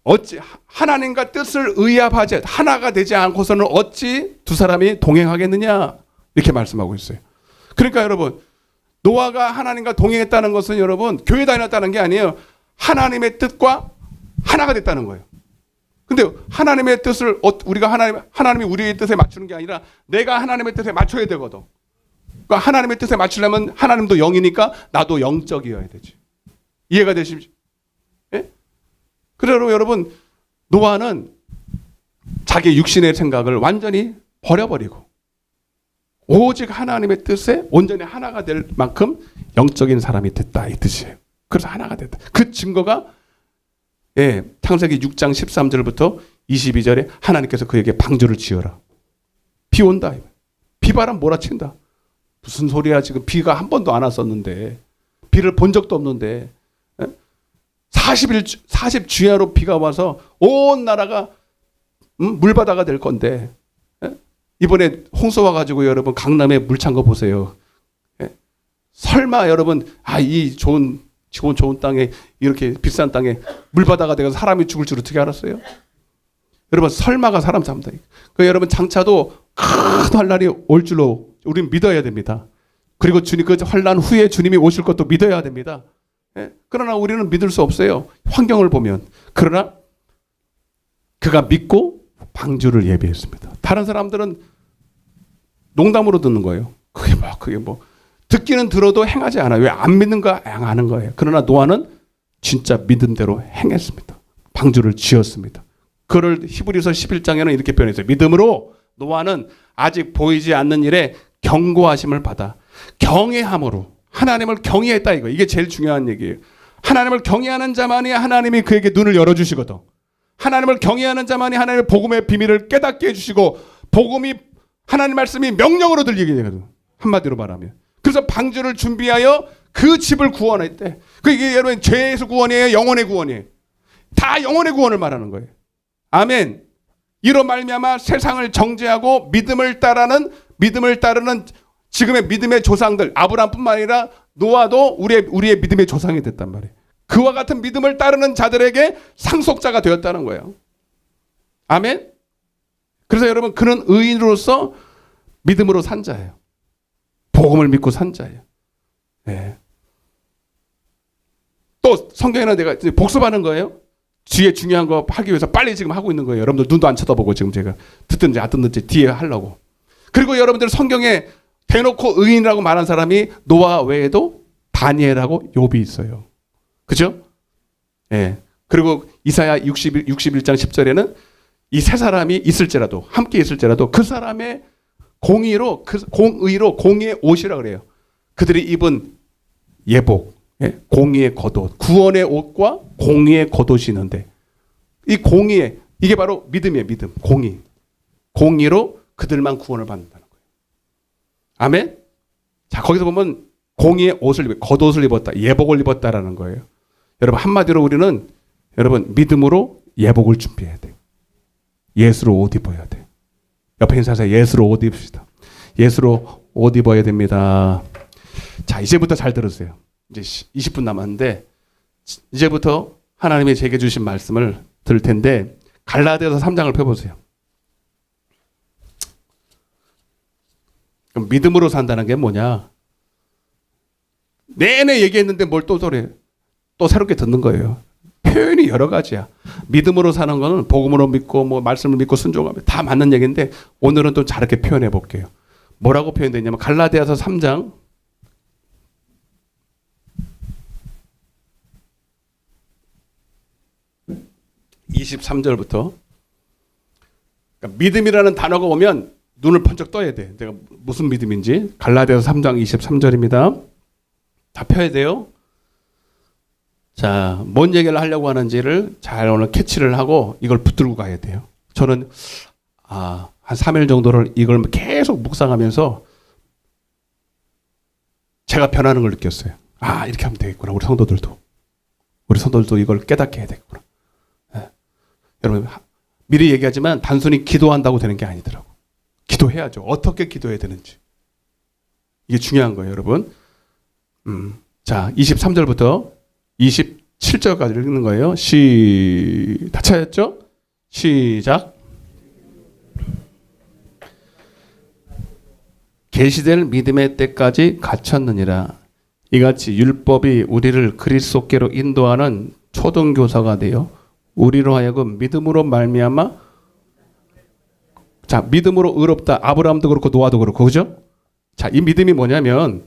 Speaker 1: 어찌 하나님과 뜻을 의합하지 하나가 되지 않고서는 어찌 두 사람이 동행하겠느냐 이렇게 말씀하고 있어요. 그러니까 여러분 노아가 하나님과 동행했다는 것은 여러분 교회 다녔다는 게 아니에요. 하나님의 뜻과 하나가 됐다는 거예요. 근데 하나님의 뜻을 우리가 하나님이 우리의 뜻에 맞추는 게 아니라 내가 하나님의 뜻에 맞춰야 되거든. 그러니까 하나님의 뜻에 맞추려면 하나님도 영이니까 나도 영적이어야 되지. 이해가 되십니까? 예? 그래서 여러분 노아는 자기 육신의 생각을 완전히 버려버리고 오직 하나님의 뜻에 온전히 하나가 될 만큼 영적인 사람이 됐다 이 뜻이에요. 그래서 하나가 됐다. 그 증거가 창세기 6장 13절부터 22절에 하나님께서 그에게 방주를 지어라. 비 온다. 비바람 몰아친다. 무슨 소리야 지금 비가 한 번도 안 왔었는데 비를 본 적도 없는데 40주야로 비가 와서 온 나라가 물바다가 될 건데 이번에 홍수 와가지고 여러분 강남에 물 찬 거 보세요. 설마 여러분 이 좋은 땅에 이렇게 비싼 땅에 물바다가 되어서 사람이 죽을 줄 어떻게 알았어요? 여러분 설마가 사람 잡는다. 그 여러분 장차도 큰 환란이 올 줄로 우리는 믿어야 됩니다. 그리고 주님 그 환란 후에 주님이 오실 것도 믿어야 됩니다. 그러나 우리는 믿을 수 없어요. 환경을 보면. 그러나 그가 믿고 방주를 예비했습니다. 다른 사람들은 농담으로 듣는 거예요. 그게 뭐 듣기는 들어도 행하지 않아요. 왜 안 믿는가 아는 거예요. 그러나 노아는 진짜 믿음대로 행했습니다. 방주를 지었습니다. 그를 히브리서 11장에는 이렇게 표현했어요. 믿음으로 노아는 아직 보이지 않는 일에 경고하심을 받아 경외함으로 하나님을 경외했다 이거. 이게 제일 중요한 얘기예요. 하나님을 경외하는 자만이 하나님이 그에게 눈을 열어주시거든. 하나님을 경외하는 자만이 하나님의 복음의 비밀을 깨닫게 해주시고 복음이 하나님 말씀이 명령으로 들리게 되거든. 한마디로 말하면. 그래서 방주를 준비하여 그 집을 구원했대. 이게 여러분 죄에서 구원이에요? 영혼의 구원이에요? 다 영혼의 구원을 말하는 거예요. 아멘. 이로 말미암아 세상을 정죄하고 믿음을 따르는 지금의 믿음의 조상들 아브라함뿐만 아니라 노아도 우리의 믿음의 조상이 됐단 말이에요. 그와 같은 믿음을 따르는 자들에게 상속자가 되었다는 거예요. 아멘. 그래서 여러분 그는 의인으로서 믿음으로 산 자예요. 복음을 믿고 산 자예요. 또 성경에는 내가 복습하는 거예요. 뒤에 중요한 거 하기 위해서 빨리 지금 하고 있는 거예요. 여러분들 눈도 안 쳐다보고 지금 제가 듣든지 안 듣든지 뒤에 하려고. 그리고 여러분들 성경에 대놓고 의인이라고 말한 사람이 노아 외에도 다니엘하고 욥이 있어요. 그죠? 그리고 이사야 61장 10절에는 이 세 사람이 있을지라도 함께 있을지라도 그 사람의 공의로 공의의 옷이라 그래요. 그들이 입은 예복, 공의의 겉옷, 구원의 옷과 공의의 겉옷이 있는데 이 공의의 이게 바로 믿음이에요. 믿음, 공의로 그들만 구원을 받는다는 거예요. 아멘. 자 거기서 보면 공의의 옷을 겉옷을 입었다, 예복을 입었다라는 거예요. 여러분 한마디로 우리는 여러분 믿음으로 예복을 준비해야 돼. 예수로 옷 입어야 돼. 옆에 있는 사람이 예수로 옷 입읍시다. 예수로 옷 입어야 됩니다. 자 이제부터 잘 들으세요. 이제 20분 남았는데 이제부터 하나님이 제게 주신 말씀을 들을 텐데 갈라디아서 3장을 펴보세요. 그럼 믿음으로 산다는 게 뭐냐? 내내 얘기했는데 뭘 또 소리? 또 새롭게 듣는 거예요. 표현이 여러 가지야. 믿음으로 사는 거는 복음으로 믿고 뭐 말씀을 믿고 순종하면 다 맞는 얘기인데 오늘은 좀 다르게 표현해 볼게요. 뭐라고 표현되냐면 갈라디아서 3장 23절부터 그러니까 믿음이라는 단어가 오면 눈을 번쩍 떠야 돼. 내가 무슨 믿음인지. 갈라디아서 3장 23절입니다. 다 펴야 돼요. 자, 뭔 얘기를 하려고 하는지를 잘 오늘 캐치를 하고 이걸 붙들고 가야 돼요. 저는 한 3일 정도를 이걸 계속 묵상하면서 제가 변하는 걸 느꼈어요. 이렇게 하면 되겠구나. 우리 성도들도 이걸 깨닫게 해야 되겠구나. 네. 여러분, 미리 얘기하지만 단순히 기도한다고 되는 게 아니더라고. 기도해야죠. 어떻게 기도해야 되는지. 이게 중요한 거예요, 여러분. 자, 23절부터 27절까지 읽는 거예요. 다 찾았죠? 시작. 계시될 믿음의 때까지 갖췄느니라. 이같이 율법이 우리를 그리스도께로 인도하는 초등교사가 되어 우리로 하여금 믿음으로 말미암아, 자, 믿음으로 의롭다. 아브라함도 그렇고 노아도 그렇고, 그죠? 자, 이 믿음이 뭐냐면,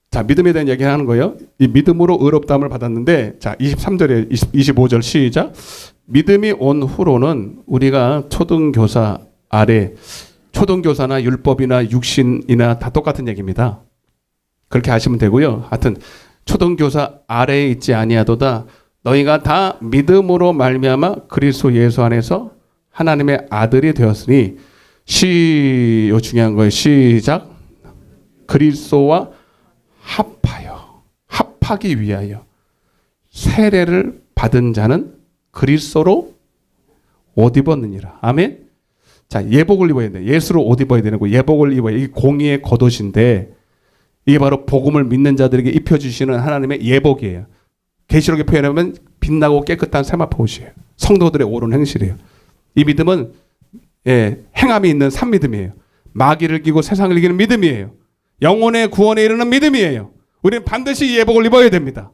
Speaker 1: 자, 믿음에 대한 얘기 하는 거예요. 이 믿음으로 의롭다함을 받았는데, 자, 23절에 25절 시작. 믿음이 온 후로는 우리가 초등교사 아래, 초등교사나 율법이나 육신이나 다 똑같은 얘기입니다. 그렇게 하시면 되고요. 하여튼 초등교사 아래에 있지 아니하도다. 너희가 다 믿음으로 말미암아 그리스도 예수 안에서 하나님의 아들이 되었으니 요 중요한 거예요. 시작. 그리스도와 합하기 위하여 세례를 받은 자는 그리스도로 옷 입었느니라. 아멘. 자, 예복을 입어야 돼. 예수로 옷 입어야 되는 거. 예복을 입어야. 이게 공의의 겉옷인데 이게 바로 복음을 믿는 자들에게 입혀주시는 하나님의 예복이에요. 계시록에 표현하면 빛나고 깨끗한 세마포 옷이에요. 성도들의 옳은 행실이에요. 이 믿음은 행함이 있는 산믿음이에요. 마귀를 이기고 세상을 이기는 믿음이에요. 영혼의 구원에 이르는 믿음이에요. 우리는 반드시 예복을 입어야 됩니다.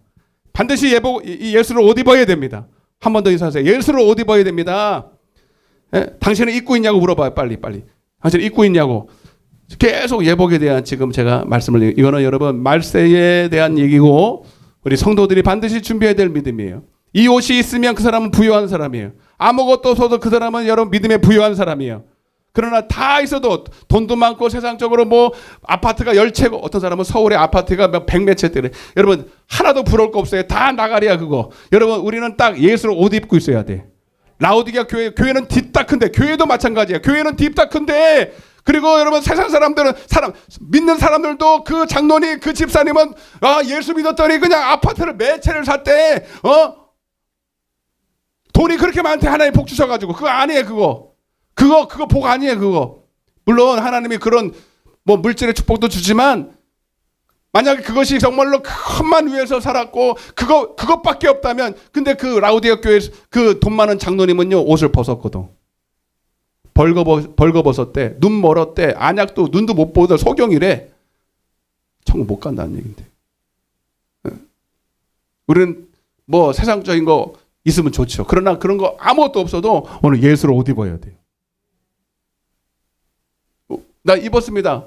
Speaker 1: 반드시 예수를 옷 입어야 됩니다. 한 번 더 인사하세요. 예수를 옷 입어야 됩니다. 당신은 입고 있냐고 물어봐요. 빨리. 당신 입고 있냐고. 계속 예복에 대한 지금 제가 말씀을, 이거는 여러분 말세에 대한 얘기고 우리 성도들이 반드시 준비해야 될 믿음이에요. 이 옷이 있으면 그 사람은 부유한 사람이에요. 아무것도 없어도 그 사람은 여러분 믿음에 부유한 사람이에요. 그러나 다 있어도 돈도 많고 세상적으로 뭐 아파트가 10채고 어떤 사람은 서울의 아파트가 몇 100몇 채대래. 여러분 하나도 부러울 거 없어요. 다 나가리야 그거. 여러분 우리는 딱 예수로 옷 입고 있어야 돼. 라오디게아 교회는 딥다 큰데, 교회도 마찬가지야. 교회는 딥다 큰데, 그리고 여러분 세상 사람들은 믿는 사람들도 그 장로님 그 집사님은 예수 믿었더니 그냥 아파트를 몇 채를 샀대. 돈이 그렇게 많대. 하나님 복 주셔가지고. 그거 아니에요. 그거 복 아니에요. 그거. 물론 하나님이 그런 뭐 물질의 축복도 주지만 만약에 그것이 정말로 큰만 위해서 살았고 그것밖에 없다면, 근데 그 라우디아 교회 그 돈 많은 장로님은요 옷을 벗었거든. 벌거벗었대. 눈 멀었대. 안약도 눈도 못 보던 소경이래. 천국 못 간다는 얘긴데. 우리는 뭐 세상적인 거 있으면 좋죠. 그러나 그런 거 아무것도 없어도 오늘 예수를 옷 입어야 돼요. 나 입었습니다.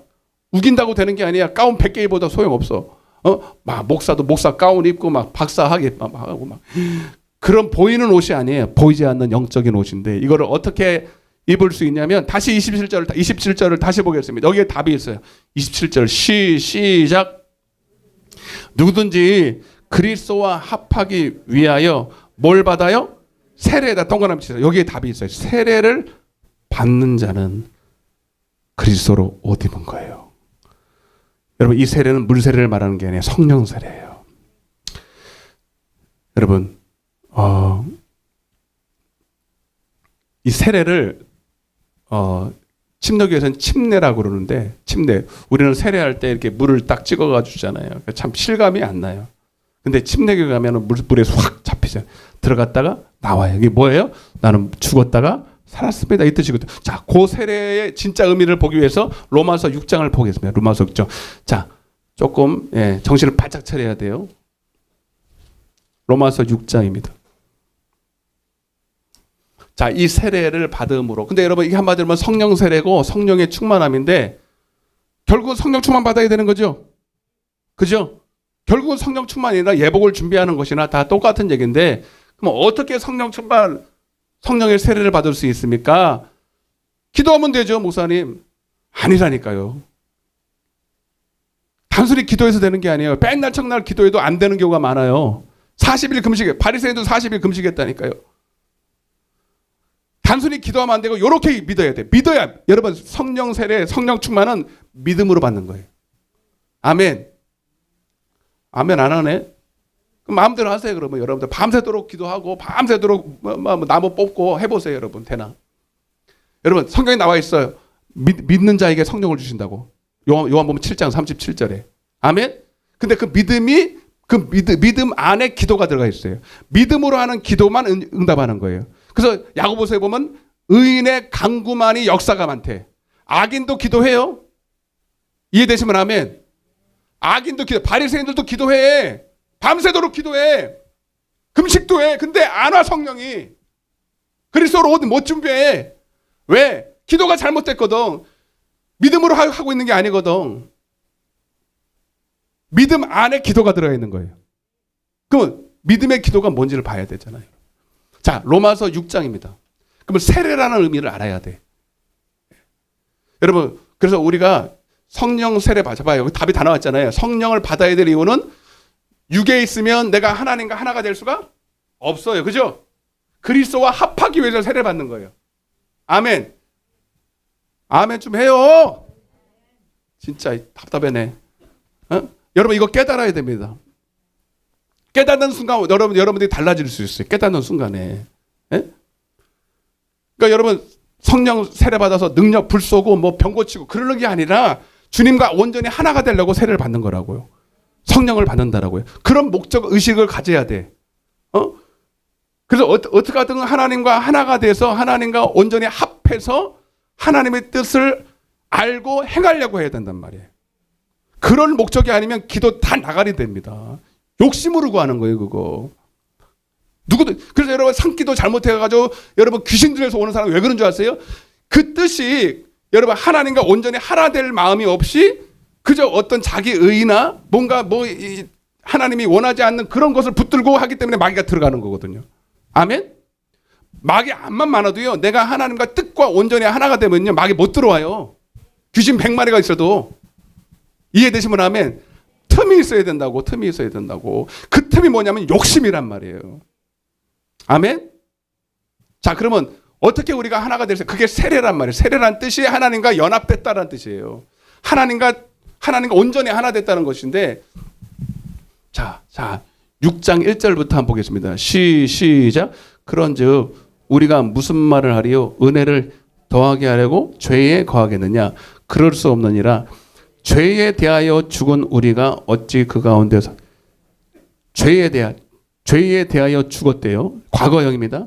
Speaker 1: 우긴다고 되는 게 아니야. 가운 100개 입어도 소용없어. 막 목사도 목사 가운 입고 막 박사하게 막 하고 막 그런 보이는 옷이 아니에요. 보이지 않는 영적인 옷인데 이거를 어떻게 입을 수 있냐면 다시 27절을 다시 보겠습니다. 여기에 답이 있어요. 27절 시작. 누구든지 그리스도와 합하기 위하여 뭘 받아요? 세례에다 동그라미 치세요. 여기에 답이 있어요. 세례를 받는 자는 그리스도로 옷 입은 거예요. 여러분 이 세례는 물 세례를 말하는 게 아니라 성령 세례예요. 여러분 이 세례를 침례교에서는 침례라고 그러는데, 침례, 우리는 세례할 때 이렇게 물을 딱 찍어가 주잖아요. 참 실감이 안 나요. 근데 침례교에 가면은 물에 확 잡히잖아요. 들어갔다가 나와요. 이게 뭐예요? 나는 죽었다가 살았습니다. 이 뜻이거든요. 자, 그 세례의 진짜 의미를 보기 위해서 로마서 6장을 보겠습니다. 로마서 6장. 자, 조금 정신을 바짝 차려야 돼요. 로마서 6장입니다. 자, 이 세례를 받음으로. 근데 여러분 이게 한마디로 하면 성령 세례고 성령의 충만함인데 결국은 성령 충만 받아야 되는 거죠. 그죠? 결국은 성령 충만이나 예복을 준비하는 것이나 다 똑같은 얘기인데 그럼 어떻게 성령 충만, 성령의 세례를 받을 수 있습니까? 기도하면 되죠, 목사님. 아니라니까요. 단순히 기도해서 되는 게 아니에요. 맨날 청날 기도해도 안 되는 경우가 많아요. 40일 금식해. 바리새인도 40일 금식했다니까요. 단순히 기도하면 안 되고 이렇게 믿어야 돼. 믿어야. 여러분, 성령 세례, 성령 충만은 믿음으로 받는 거예요. 아멘. 아멘 안 하네? 그럼 마음대로 하세요. 그러면 여러분들 밤새도록 기도하고 밤새도록 나무 뽑고 해보세요. 여러분 되나? 여러분 성경에 나와 있어요. 믿는 자에게 성령을 주신다고. 요한복음 7장 37절에. 아멘? 근데 그 믿음이 그 믿음 안에 기도가 들어가 있어요. 믿음으로 하는 기도만 응답하는 거예요. 그래서 야고보서에 보면 의인의 간구만이 역사가 많대. 악인도 기도해요. 이해되시면 아멘. 악인도 기도, 바리새인들도 기도해. 밤새도록 기도해. 금식도 해. 근데 안 와 성령이. 그리스도로 옷 못 준비해. 왜? 기도가 잘못됐거든. 믿음으로 하고 있는 게 아니거든. 믿음 안에 기도가 들어가 있는 거예요. 그럼 믿음의 기도가 뭔지를 봐야 되잖아요. 자, 로마서 6장입니다. 그러면 세례라는 의미를 알아야 돼. 여러분, 그래서 우리가 성령 세례 받아봐요. 여기 답이 다 나왔잖아요. 성령을 받아야 될 이유는 육에 있으면 내가 하나님과 하나가 될 수가 없어요. 그죠? 그리스도와 합하기 위해서 세례 받는 거예요. 아멘. 아멘 좀 해요. 진짜 답답하네. 어? 여러분 이거 깨달아야 됩니다. 깨닫는 순간 여러분들이 달라질 수 있어요. 깨닫는 순간에. 예? 그러니까 여러분 성령 세례 받아서 능력 불 쏘고 뭐 병 고치고 그러는 게 아니라 주님과 온전히 하나가 되려고 세례를 받는 거라고요. 성령을 받는다라고요. 그런 목적 의식을 가져야 돼. 그래서 어떻게 하든 하나님과 하나가 돼서 하나님과 온전히 합해서 하나님의 뜻을 알고 행하려고 해야 된단 말이에요. 그런 목적이 아니면 기도 다 나가리 됩니다. 욕심으로 구하는 거예요, 그거. 누구도. 그래서 여러분 산기도 잘못해가지고 여러분 귀신 들려서 오는 사람 왜 그런 줄 아세요? 그 뜻이 여러분 하나님과 온전히 하나 될 마음이 없이 그저 어떤 자기 의나 뭔가 하나님이 원하지 않는 그런 것을 붙들고 하기 때문에 마귀가 들어가는 거거든요. 아멘? 마귀 암만 많아도요, 내가 하나님과 뜻과 온전히 하나가 되면요, 마귀 못 들어와요. 귀신 100마리가 있어도. 이해되시면 아멘? 틈이 있어야 된다고, 틈이 있어야 된다고. 그 틈이 뭐냐면 욕심이란 말이에요. 아멘? 자, 그러면 어떻게 우리가 하나가 될수? 그게 세례란 말이에요. 세례란 뜻이 하나님과 연합됐다는 뜻이에요. 하나님과 온전히 하나 됐다는 것인데, 자, 6장 1절부터 한번 보겠습니다. 시작. 그런즉 우리가 무슨 말을 하리요? 은혜를 더하게 하려고 죄에 거하겠느냐? 그럴 수 없느니라. 죄에 대하여 죽은 우리가 어찌 그 가운데서 죄에 대하여 죽었대요. 과거형입니다.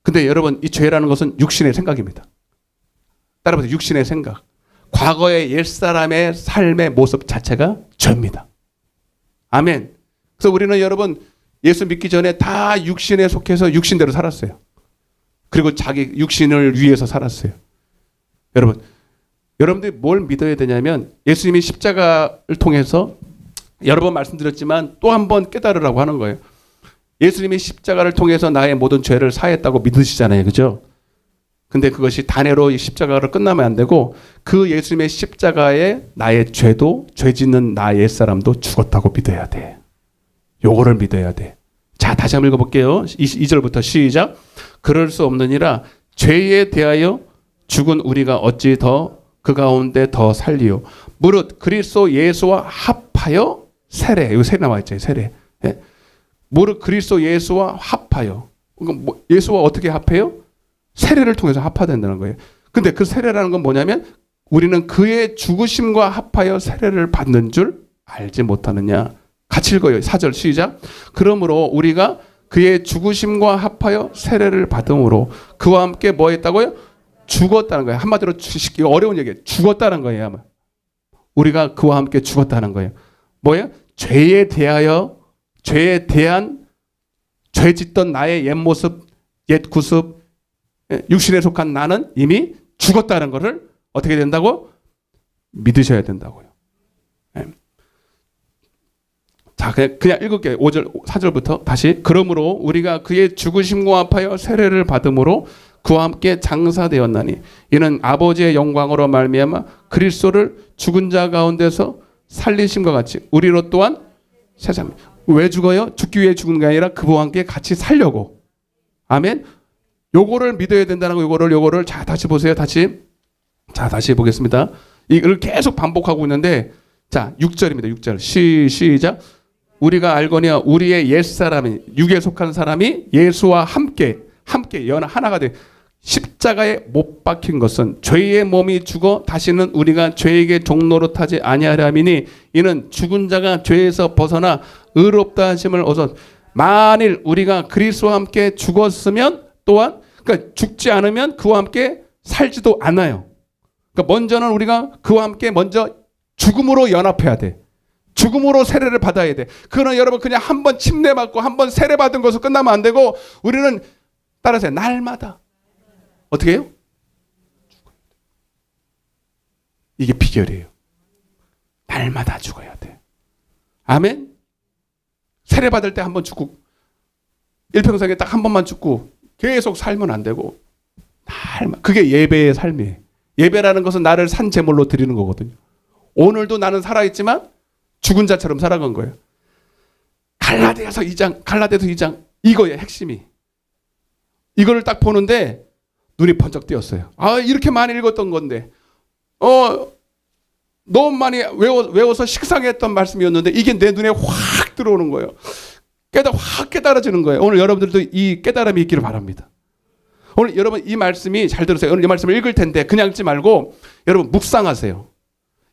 Speaker 1: 근데 여러분 이 죄라는 것은 육신의 생각입니다. 따라서 육신의 생각. 과거의 옛사람의 삶의 모습 자체가 죄입니다. 아멘. 그래서 우리는 여러분 예수 믿기 전에 다 육신에 속해서 육신대로 살았어요. 그리고 자기 육신을 위해서 살았어요. 여러분들이 뭘 믿어야 되냐면 예수님이 십자가를 통해서 여러 번 말씀드렸지만 또 한 번 깨달으라고 하는 거예요. 예수님이 십자가를 통해서 나의 모든 죄를 사했다고 믿으시잖아요. 그죠? 근데 그것이 단회로 십자가로 끝나면 안 되고 그 예수님의 십자가에 나의 죄도 죄 짓는 나의 옛사람도 죽었다고 믿어야 돼. 요거를 믿어야 돼. 자, 다시 한번 읽어볼게요. 2절부터 시작. 그럴 수 없느니라. 죄에 대하여 죽은 우리가 어찌 더 그 가운데 더 살리요. 무릇 그리스도 예수와 합하여 세례. 여기 세례 나와 있죠. 세례. 예? 무릇 그리스도 예수와 합하여. 예수와 어떻게 합해요? 세례를 통해서 합화된다는 거예요. 근데 그 세례라는 건 뭐냐면 우리는 그의 죽으심과 합하여 세례를 받는 줄 알지 못하느냐. 같이 읽어요. 4절 시작. 그러므로 우리가 그의 죽으심과 합하여 세례를 받음으로 그와 함께 뭐 했다고요? 죽었다는 거예요. 한마디로 어려운 얘기예요. 죽었다는 거예요. 아마. 우리가 그와 함께 죽었다는 거예요. 뭐예요? 죄에 대한 죄 짓던 나의 옛 모습, 옛 구습, 육신에 속한 나는 이미 죽었다는 것을 어떻게 된다고? 믿으셔야 된다고요. 자, 그냥 읽을게요. 5절 4절부터 다시. 그러므로 우리가 그의 죽으심과 합하여 세례를 받음으로 그와 함께 장사되었나니 이는 아버지의 영광으로 말미암아 그리스도를 죽은 자 가운데서 살리심과 같이 우리로 또한 세상. 왜 죽어요? 죽기 위해 죽은 게 아니라 그와 함께 같이 살려고. 아멘. 요거를 믿어야 된다는 거. 요거를 자 다시 보세요. 다시 보겠습니다. 이걸 계속 반복하고 있는데 자 6절입니다. 6절 시작. 우리가 알거니와 우리의 옛사람이 육에 속한 사람이 예수와 함께 하나가 돼 십자가에 못 박힌 것은 죄의 몸이 죽어 다시는 우리가 죄에게 종노릇하지 아니하리니 이는 죽은 자가 죄에서 벗어나 의롭다 하심을 얻어. 만일 우리가 그리스도와 함께 죽었으면 또한 그러니까 죽지 않으면 그와 함께 살지도 않아요. 그러니까 먼저는 우리가 그와 함께 먼저 죽음으로 연합해야 돼. 죽음으로 세례를 받아야 돼. 그거는 여러분 그냥 한번 침례 받고 한번 세례 받은 것으로 끝나면 안 되고 우리는 따라서 날마다 어떻게 해요? 이게 비결이에요. 날마다 죽어야 돼. 아멘. 세례 받을 때 한 번 죽고 일평생에 딱 한 번만 죽고 계속 살면 안 되고 날마다. 그게 예배의 삶이에요. 예배라는 것은 나를 산 제물로 드리는 거거든요. 오늘도 나는 살아있지만 죽은 자처럼 살아간 거예요. 갈라디아서 2장 이거예요. 핵심이. 이거를 딱 보는데 눈이 번쩍 띄었어요. 아 이렇게 많이 읽었던 건데 너무 많이 외워서 식상했던 말씀이었는데 이게 내 눈에 확 들어오는 거예요. 확 깨달아지는 거예요. 오늘 여러분들도 이 깨달음이 있기를 바랍니다. 오늘 여러분 이 말씀이 잘 들으세요. 오늘 이 말씀을 읽을 텐데 그냥 읽지 말고 여러분 묵상하세요.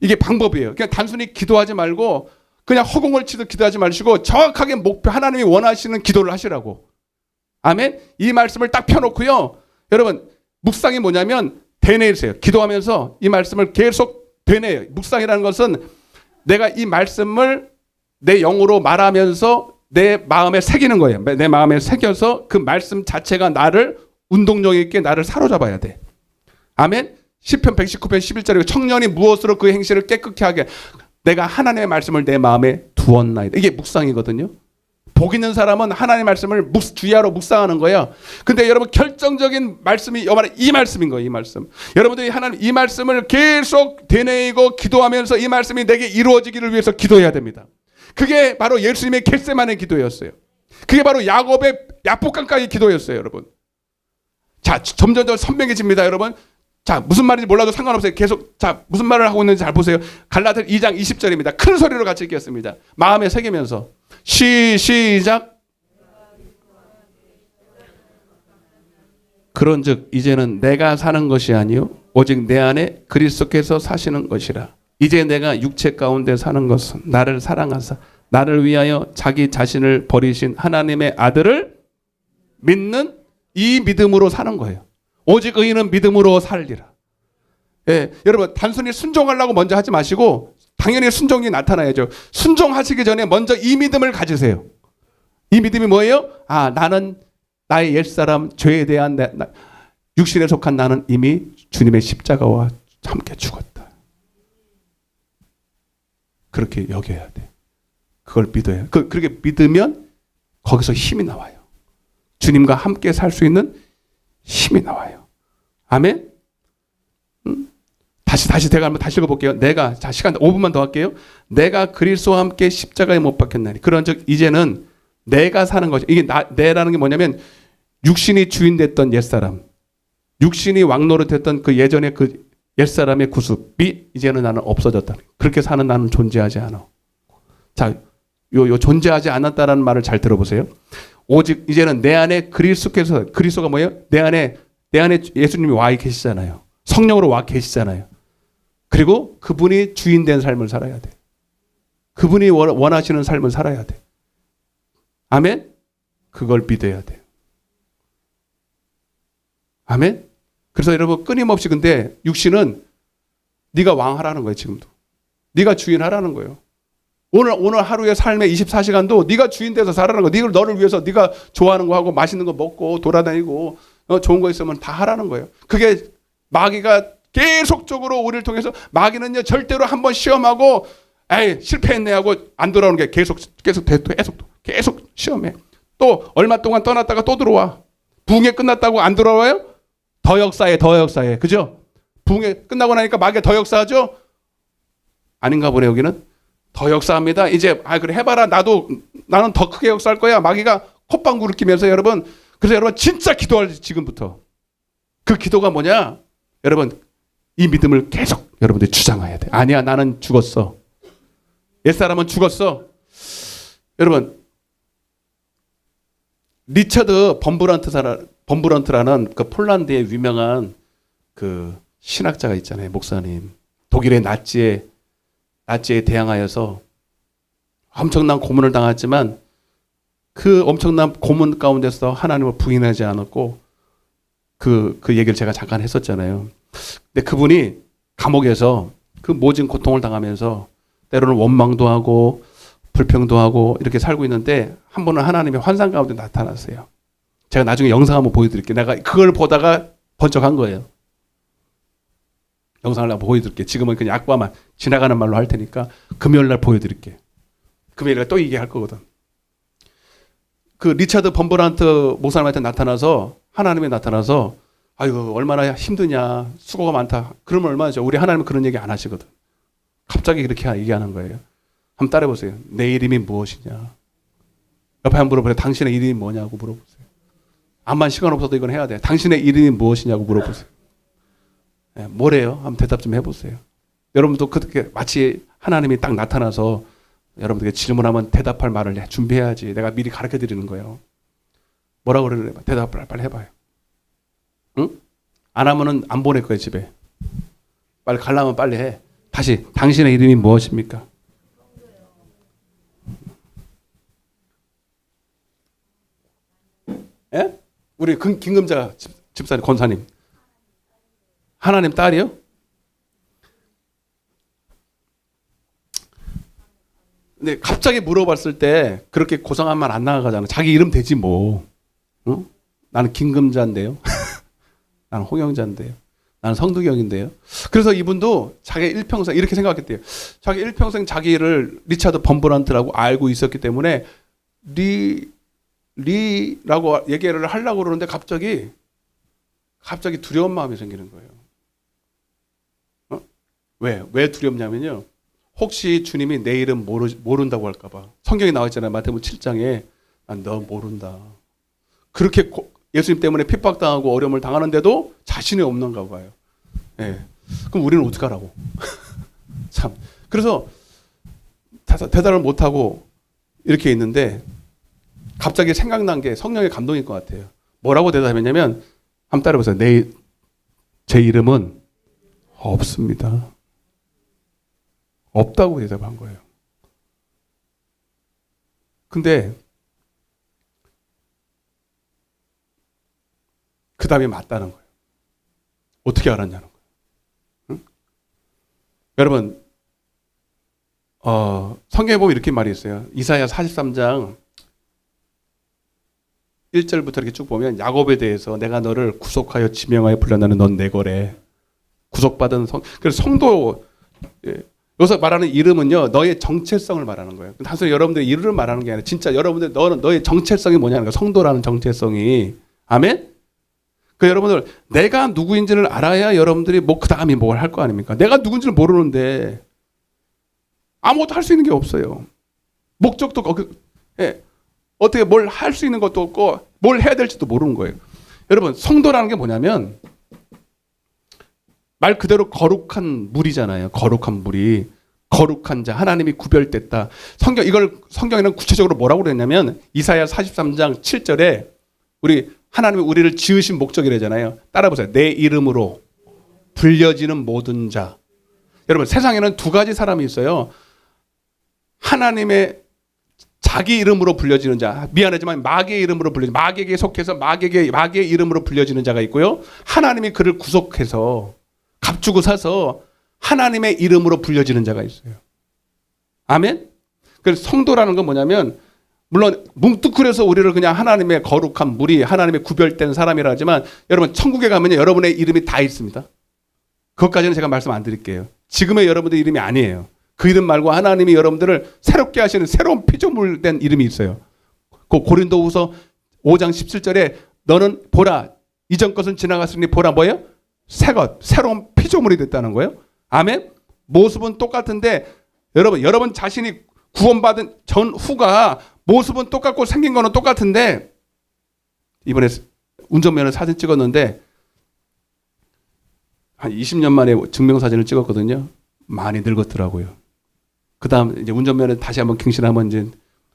Speaker 1: 이게 방법이에요. 그냥 단순히 기도하지 말고 그냥 허공을 치듯 기도하지 마시고 정확하게 목표 하나님이 원하시는 기도를 하시라고. 아멘. 이 말씀을 딱 펴놓고요. 여러분 묵상이 뭐냐면 되뇌세요. 기도하면서 이 말씀을 계속 되뇌요. 묵상이라는 것은 내가 이 말씀을 내 영으로 말하면서 내 마음에 새기는 거예요. 내 마음에 새겨서 그 말씀 자체가 나를 운동력 있게 나를 사로잡아야 돼. 아멘. 시편 119편 11절에 청년이 무엇으로 그 행실을 깨끗게 하게 내가 하나님의 말씀을 내 마음에 두었나이다. 이게 묵상이거든요. 복 있는 사람은 하나님의 말씀을 주야로 묵상하는 거예요. 근데 여러분 결정적인 말씀이 이 말씀인 거예요. 이 말씀. 여러분들이 하나님 이 말씀을 계속 되뇌이고 기도하면서 이 말씀이 내게 이루어지기를 위해서 기도해야 됩니다. 그게 바로 예수님의 겟세마네 기도였어요. 그게 바로 야곱의 야복강가의 기도였어요. 여러분. 자 점점 더 선명해집니다. 여러분. 자 무슨 말인지 몰라도 상관없어요. 계속 자 무슨 말을 하고 있는지 잘 보세요. 갈라디아 2장 20절입니다. 큰 소리로 같이 읽겠습니다. 마음에 새기면서 시작. 그런즉 이제는 내가 사는 것이 아니요 오직 내 안에 그리스도께서 사시는 것이라. 이제 내가 육체 가운데 사는 것은 나를 사랑하사 나를 위하여 자기 자신을 버리신 하나님의 아들을 믿는 이 믿음으로 사는 거예요. 오직 의인은 믿음으로 살리라. 예, 여러분 단순히 순종하려고 먼저 하지 마시고 당연히 순종이 나타나야죠. 순종하시기 전에 먼저 이 믿음을 가지세요. 이 믿음이 뭐예요? 아 나는 나의 옛사람 죄에 대한 육신에 속한 나는 이미 주님의 십자가와 함께 죽었다. 그렇게 여겨야 돼. 그걸 믿어야. 그렇게 믿으면 거기서 힘이 나와요. 주님과 함께 살 수 있는 힘이 나와요. 아멘. 다시 제가 한번 다시 읽어볼게요. 내가 자 시간 5분만 더 할게요. 내가 그리스도와 함께 십자가에 못 박혔나니 그런즉 이제는 내가 사는 것이 이게 내라는 게 뭐냐면 육신이 주인됐던 옛사람, 육신이 왕노릇했던 그 예전의 그 옛사람의 구습이 이제는 나는 없어졌다. 그렇게 사는 나는 존재하지 않아. 자, 요 존재하지 않았다라는 말을 잘 들어보세요. 오직 이제는 내 안에 그리스도가 뭐예요? 내 안에 예수님이 와 계시잖아요. 성령으로 와 계시잖아요. 그리고 그분이 주인된 삶을 살아야 돼. 그분이 원하시는 삶을 살아야 돼. 아멘? 그걸 믿어야 돼. 아멘? 그래서 여러분 끊임없이 근데 육신은 네가 왕하라는 거예요. 지금도. 네가 주인하라는 거예요. 오늘 하루의 삶의 24시간도 네가 주인 돼서 살아라는 거. 네가 너를 위해서 네가 좋아하는 거 하고 맛있는 거 먹고 돌아다니고 좋은 거 있으면 다 하라는 거예요. 그게 마귀가 계속적으로 우리를 통해서 마귀는요 절대로 한번 시험하고 에이 실패했네 하고 안 돌아오는 게 계속 시험해. 또 얼마 동안 떠났다가 또 들어와. 부흥회 끝났다고 안 돌아와요? 더 역사해. 그죠? 부흥회 끝나고 나니까 마귀가 더 역사하죠? 아닌가 보네. 여기는 더 역사합니다. 이제 그래 해봐라. 나는 더 크게 역사할 거야. 마귀가 콧방구를 끼면서 여러분. 그래서 여러분 진짜 기도할 지금부터. 그 기도가 뭐냐? 여러분 이 믿음을 계속 여러분들이 주장해야 돼. 아니야 나는 죽었어. 옛사람은 죽었어. 여러분 리처드 범브런트라는 그 폴란드의 유명한 그 신학자가 있잖아요. 목사님. 독일의 나치에 대항하여서 엄청난 고문을 당했지만 그 엄청난 고문 가운데서 하나님을 부인하지 않았고 그 얘기를 제가 잠깐 했었잖아요. 근데 그분이 감옥에서 그 모진 고통을 당하면서 때로는 원망도 하고 불평도 하고 이렇게 살고 있는데 한 번은 하나님의 환상 가운데 나타났어요. 제가 나중에 영상 한번 보여드릴게요. 내가 그걸 보다가 번쩍한 거예요. 영상을 한번 보여드릴게요. 지금은 그냥 약과만 지나가는 말로 할 테니까 금요일 날 보여드릴게요. 금요일에 또 얘기할 거거든. 그 리처드 범브란트 목사님한테 나타나서 하나님이 나타나서 아이고 얼마나 힘드냐 수고가 많다. 그러면 얼마죠? 우리 하나님은 그런 얘기 안 하시거든. 갑자기 그렇게 얘기하는 거예요. 한번 따라해보세요. 내 이름이 무엇이냐. 옆에 한번 물어보세요. 당신의 이름이 뭐냐고 물어보세요. 암만 시간 없어도 이건 해야 돼. 당신의 이름이 무엇이냐고 물어보세요. 네, 뭐래요? 한번 대답 좀 해보세요. 여러분도 그렇게 마치 하나님이 딱 나타나서 여러분들에게 질문하면 대답할 말을 준비해야지. 내가 미리 가르쳐 드리는 거예요. 뭐라고 그러래? 대답을 빨리 해봐요. 응? 안 하면은 안 보낼 거예요, 집에. 빨리 가려면 빨리 해. 다시, 당신의 이름이 무엇입니까? 예? 우리 김금자 집사님, 권사님. 하나님 딸이요? 근데 갑자기 물어봤을 때 그렇게 고상한 말 안 나가잖아. 자기 이름 되지 뭐. 응? 나는 김금자인데요. 나는 홍영자인데요. 나는 성두경인데요. 그래서 이분도 자기 일평생 이렇게 생각했대요. 자기 일평생 자기를 리처드 범브란트라고 알고 있었기 때문에 리라고 얘기를 하려고 그러는데 갑자기 두려운 마음이 생기는 거예요. 어? 왜 두렵냐면요. 혹시 주님이 내 이름 모른다고 할까봐. 성경에 나와 있잖아요. 마태복음 7장에 난 너 모른다. 그렇게 예수님 때문에 핍박당하고 어려움을 당하는데도 자신이 없는가 봐요. 예. 그럼 우리는 어떡하라고. 참. 그래서 대답을 못하고 이렇게 있는데 갑자기 생각난 게 성령의 감동일 것 같아요. 뭐라고 대답했냐면 한번 따라해보세요. 제 이름은 없습니다. 없다고 대답한 거예요. 근데 그 답이 맞다는 거예요. 어떻게 알았냐는 거예요. 응? 여러분 성경에 보면 이렇게 말이 있어요. 이사야 43장 1절부터 이렇게 쭉 보면 야곱에 대해서 내가 너를 구속하여 지명하여 불렀나는 넌 내 거래. 구속받은 그래서 성도 여기서 말하는 이름은요 너의 정체성을 말하는 거예요. 단순히 여러분들의 이름을 말하는 게 아니라 진짜 여러분들 너의 정체성이 뭐냐는 거예요. 성도라는 정체성이. 아멘? 그 여러분들 내가 누구인지를 알아야 여러분들이 그 다음에 뭘 할 거 아닙니까? 내가 누군지를 모르는데 아무것도 할 수 있는 게 없어요. 목적도 어떻게 뭘 할 수 있는 것도 없고 뭘 해야 될지도 모르는 거예요. 여러분 성도라는 게 뭐냐면 말 그대로 거룩한 물이잖아요. 거룩한 물이. 거룩한 자. 하나님이 구별됐다. 성경에는 구체적으로 뭐라고 그랬냐면 이사야 43장 7절에 하나님이 우리를 지으신 목적이라잖아요. 따라보세요. 내 이름으로 불려지는 모든 자. 여러분 세상에는 두 가지 사람이 있어요. 하나님의 자기 이름으로 불려지는 자. 미안하지만 마귀의 이름으로 마귀에게 속해서 마귀의 이름으로 불려지는 자가 있고요. 하나님이 그를 구속해서 값주고 사서 하나님의 이름으로 불려지는 자가 있어요. 아멘? 그래서 성도라는 건 뭐냐면 물론 뭉뚱그려서 우리를 그냥 하나님의 거룩한 물이 하나님의 구별된 사람이라 하지만 여러분 천국에 가면 여러분의 이름이 다 있습니다. 그것까지는 제가 말씀 안 드릴게요. 지금의 여러분들 이름이 아니에요. 그 이름 말고 하나님이 여러분들을 새롭게 하시는 새로운 피조물 된 이름이 있어요. 그 고린도후서 5장 17절에 너는 보라 이전 것은 지나갔으니 보라 뭐예요? 새것 새로운 피조물이 됐다는 거예요. 아멘. 모습은 똑같은데 여러분 자신이 구원받은 전후가 모습은 똑같고 생긴 거는 똑같은데 이번에 운전면허 사진 찍었는데 한 20년 만에 증명사진을 찍었거든요. 많이 늙었더라고요. 그 다음 이제 운전면허 다시 한번 갱신하면 이제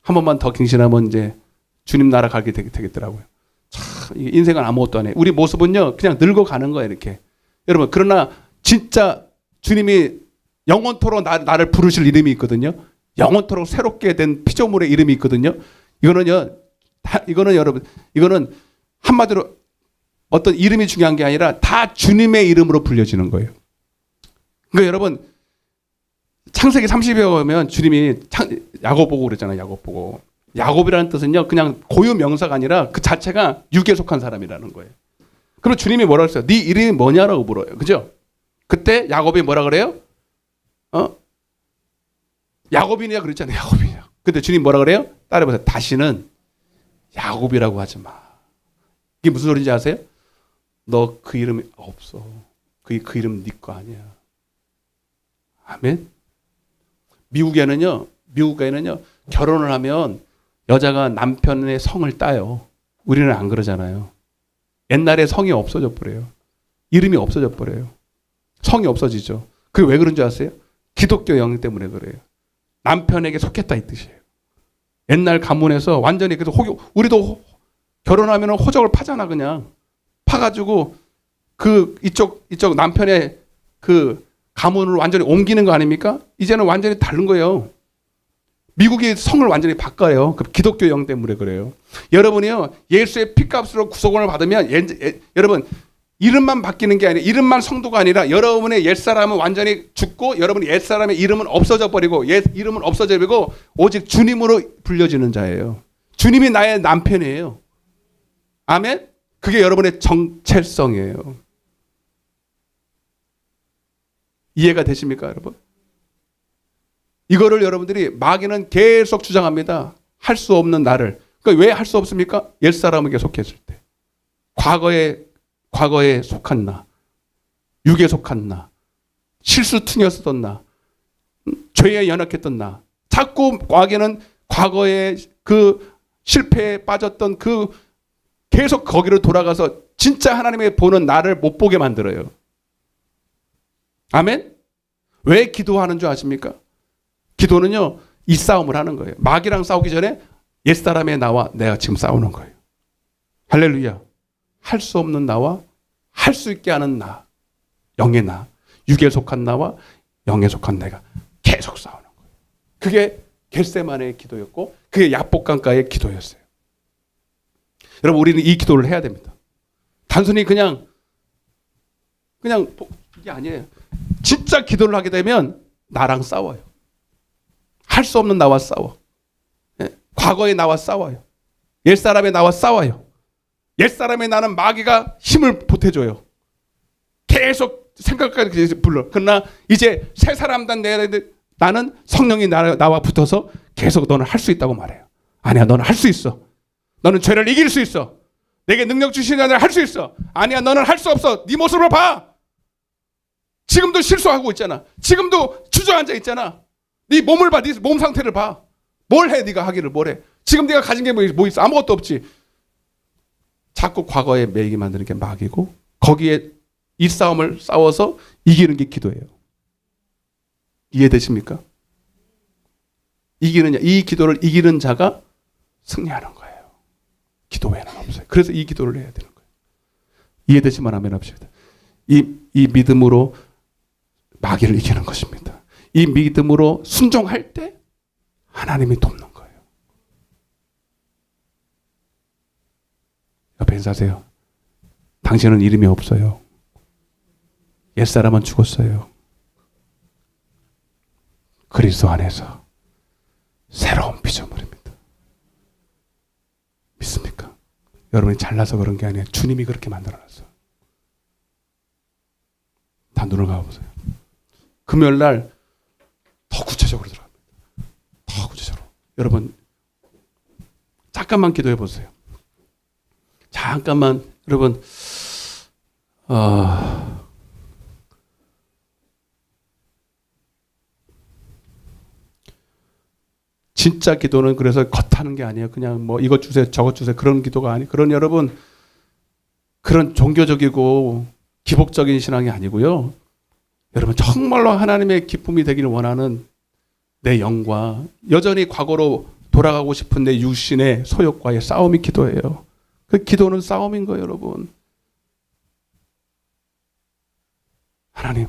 Speaker 1: 한 번만 더 갱신하면 이제 주님 나라 가게 되겠더라고요. 참 인생은 아무것도 안 해. 우리 모습은요 그냥 늙어가는 거예요 이렇게. 여러분 그러나 진짜 주님이 영원토록 나를 부르실 이름이 있거든요. 영원토록 새롭게 된 피조물의 이름이 있거든요. 이거는 여러분 이거는 한마디로 어떤 이름이 중요한 게 아니라 다 주님의 이름으로 불려지는 거예요. 그러니까 여러분 창세기 30에 보면 주님이 야곱 보고 그랬잖아요. 야곱 보고. 야곱이라는 뜻은요. 그냥 고유 명사가 아니라 그 자체가 육에 속한 사람이라는 거예요. 그럼 주님이 뭐라고 했어요? 네 이름이 뭐냐라고 물어요. 그죠? 그때 야곱이 뭐라 그래요? 야곱이냐 그랬잖아요. 야곱이냐. 근데 주님 뭐라 그래요? 따라해보세요. 다시는 야곱이라고 하지 마. 이게 무슨 소리인지 아세요? 너 그 이름이 없어. 그 이름 네 거 아니야. 아멘. 미국에는요 결혼을 하면 여자가 남편의 성을 따요. 우리는 안 그러잖아요. 옛날에 성이 없어져 버려요. 이름이 없어져 버려요. 성이 없어지죠. 그게 왜 그런 줄 아세요? 기독교 영향 때문에 그래요. 남편에게 속했다 이 뜻이에요. 옛날 가문에서 완전히 그래서 우리도 결혼하면 호적을 파잖아. 그냥 파가지고 그 이쪽 남편의 그 가문을 완전히 옮기는 거 아닙니까? 이제는 완전히 다른 거예요. 미국이 성을 완전히 바꿔요. 그 기독교 영 때문에 그래요. 여러분이요 예수의 피값으로 구속을 받으면 여러분 이름만 바뀌는 게 아니라 이름만 성도가 아니라 여러분의 옛사람은 완전히 죽고 여러분의 옛사람의 이름은 없어져 버리고 옛 이름은 없어져 버리고 오직 주님으로 불려지는 자예요. 주님이 나의 남편이에요. 아멘. 그게 여러분의 정체성이에요. 이해가 되십니까, 여러분? 이거를 여러분들이 마귀는 계속 주장합니다. 할 수 없는 나를. 그러니까 왜 할 수 없습니까? 옛사람에게 속했을 때. 과거에 속한 나. 육에 속한 나. 실수퉁이었던 나. 죄에 연약했던 나. 자꾸 마귀는 과거에 그 실패에 빠졌던 그 계속 거기로 돌아가서 진짜 하나님의 보는 나를 못 보게 만들어요. 아멘? 왜 기도하는 줄 아십니까? 기도는요, 이 싸움을 하는 거예요. 마귀랑 싸우기 전에 옛사람의 나와 내가 지금 싸우는 거예요. 할렐루야. 할 수 없는 나와 할 수 있게 하는 나. 영의 나. 육에 속한 나와 영에 속한 내가 계속 싸우는 거예요. 그게 겟세마네의 기도였고, 그게 야복강가의 기도였어요. 여러분, 우리는 이 기도를 해야 됩니다. 단순히 그냥 이게 아니에요. 진짜 기도를 하게 되면 나랑 싸워요. 할 수 없는 나와 싸워. 과거의 나와 싸워요. 옛사람의 나와 싸워요. 옛사람의 나는 마귀가 힘을 보태줘요. 계속 생각까지 불러. 그러나 이제 새 사람 된 나는 성령이 나와 붙어서 계속 너는 할 수 있다고 말해요. 아니야, 너는 할 수 있어. 너는 죄를 이길 수 있어. 내게 능력 주시는 자는 할 수 있어. 아니야, 너는 할 수 없어. 네 모습을 봐. 지금도 실수하고 있잖아. 지금도 주저앉아 있잖아. 네 몸을 봐. 네 몸 상태를 봐. 뭘 해? 네가 하기를 뭘 해? 지금 네가 가진 게 뭐 있어? 아무것도 없지. 자꾸 과거에 매이게 만드는 게 마귀고 거기에 이 싸움을 싸워서 이기는 게 기도예요. 이해되십니까? 이 기도를 이기는 자가 승리하는 거예요. 기도 외에는 없어요. 그래서 이 기도를 해야 되는 거예요. 이해되시면 아멘 합시다. 이 믿음으로 마귀를 이기는 것입니다. 이 믿음으로 순종할 때 하나님이 돕는 거예요. 옆에 인사하세요. 당신은 이름이 없어요. 옛사람은 죽었어요. 그리스도 안에서 새로운 피조물입니다. 믿습니까? 여러분이 잘나서 그런 게 아니에요. 주님이 그렇게 만들어놨어요. 다 눈을 감아보세요. 금요일 날 더 여러분 잠깐만 기도해 보세요. 잠깐만 여러분 진짜 기도는 그래서 겉하는 게 아니에요. 그냥 뭐 이것 주세요 저것 주세요 그런 기도가 아니. 그런 여러분 그런 종교적이고 기복적인 신앙이 아니고요. 여러분 정말로 하나님의 기쁨이 되기를 원하는 내 영과 여전히 과거로 돌아가고 싶은 내 육신의 소욕과의 싸움이 기도예요. 그 기도는 싸움인 거예요, 여러분. 하나님,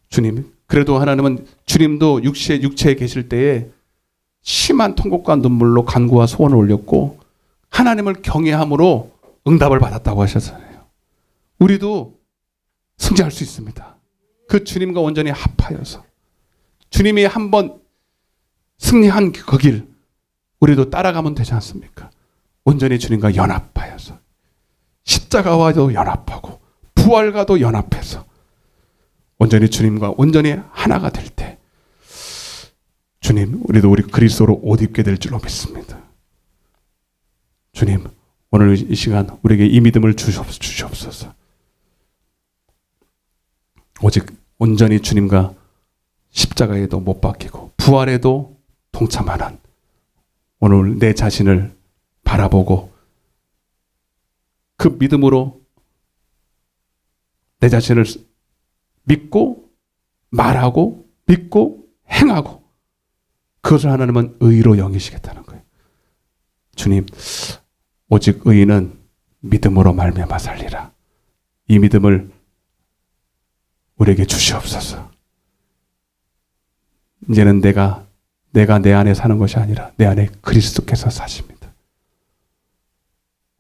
Speaker 1: 주님. 그래도 하나님은 주님도 육체에 계실 때에 심한 통곡과 눈물로 간구와 소원을 올렸고 하나님을 경외함으로 응답을 받았다고 하셨잖아요. 우리도 승리할 수 있습니다. 그 주님과 온전히 합하여서 주님이 한번 승리한 그 길 우리도 따라가면 되지 않습니까? 온전히 주님과 연합하여서 십자가와도 연합하고 부활과도 연합해서 온전히 주님과 온전히 하나가 될 때 주님 우리도 우리 그리스도로 옷 입게 될 줄로 믿습니다. 주님 오늘 이 시간 우리에게 이 믿음을 주시옵소서. 오직 온전히 주님과 십자가에도 못 박히고 부활에도 동참하는 오늘 내 자신을 바라보고 그 믿음으로 내 자신을 믿고 말하고 믿고 행하고 그것을 하나님은 의로 여기시겠다는 거예요. 주님 오직 의인은 믿음으로 말미암아 살리라. 이 믿음을 우리에게 주시옵소서. 이제는 내가 내 안에 사는 것이 아니라 내 안에 그리스도께서 사십니다.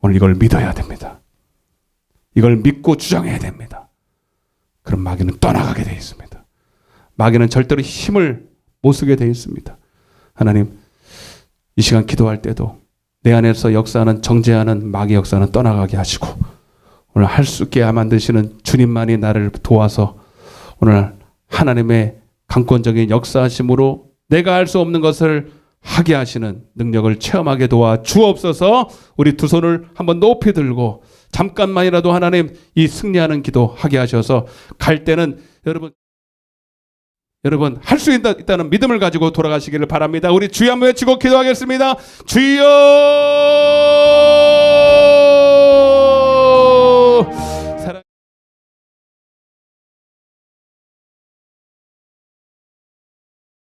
Speaker 1: 오늘 이걸 믿어야 됩니다. 이걸 믿고 주장해야 됩니다. 그럼 마귀는 떠나가게 되어 있습니다. 마귀는 절대로 힘을 못 쓰게 되어 있습니다. 하나님 이 시간 기도할 때도 내 안에서 역사하는 정죄하는 마귀 역사는 떠나가게 하시고 오늘 할 수 있게 만드시는 주님만이 나를 도와서 오늘 하나님의 강권적인 역사하심으로 내가 할 수 없는 것을 하게 하시는 능력을 체험하게 도와 주옵소서. 우리 두 손을 한번 높이 들고 잠깐만이라도 하나님 이 승리하는 기도 하게 하셔서 갈 때는 여러분 할 수 있다는 믿음을 가지고 돌아가시기를 바랍니다. 우리 주여 한번 외치고 기도하겠습니다. 주여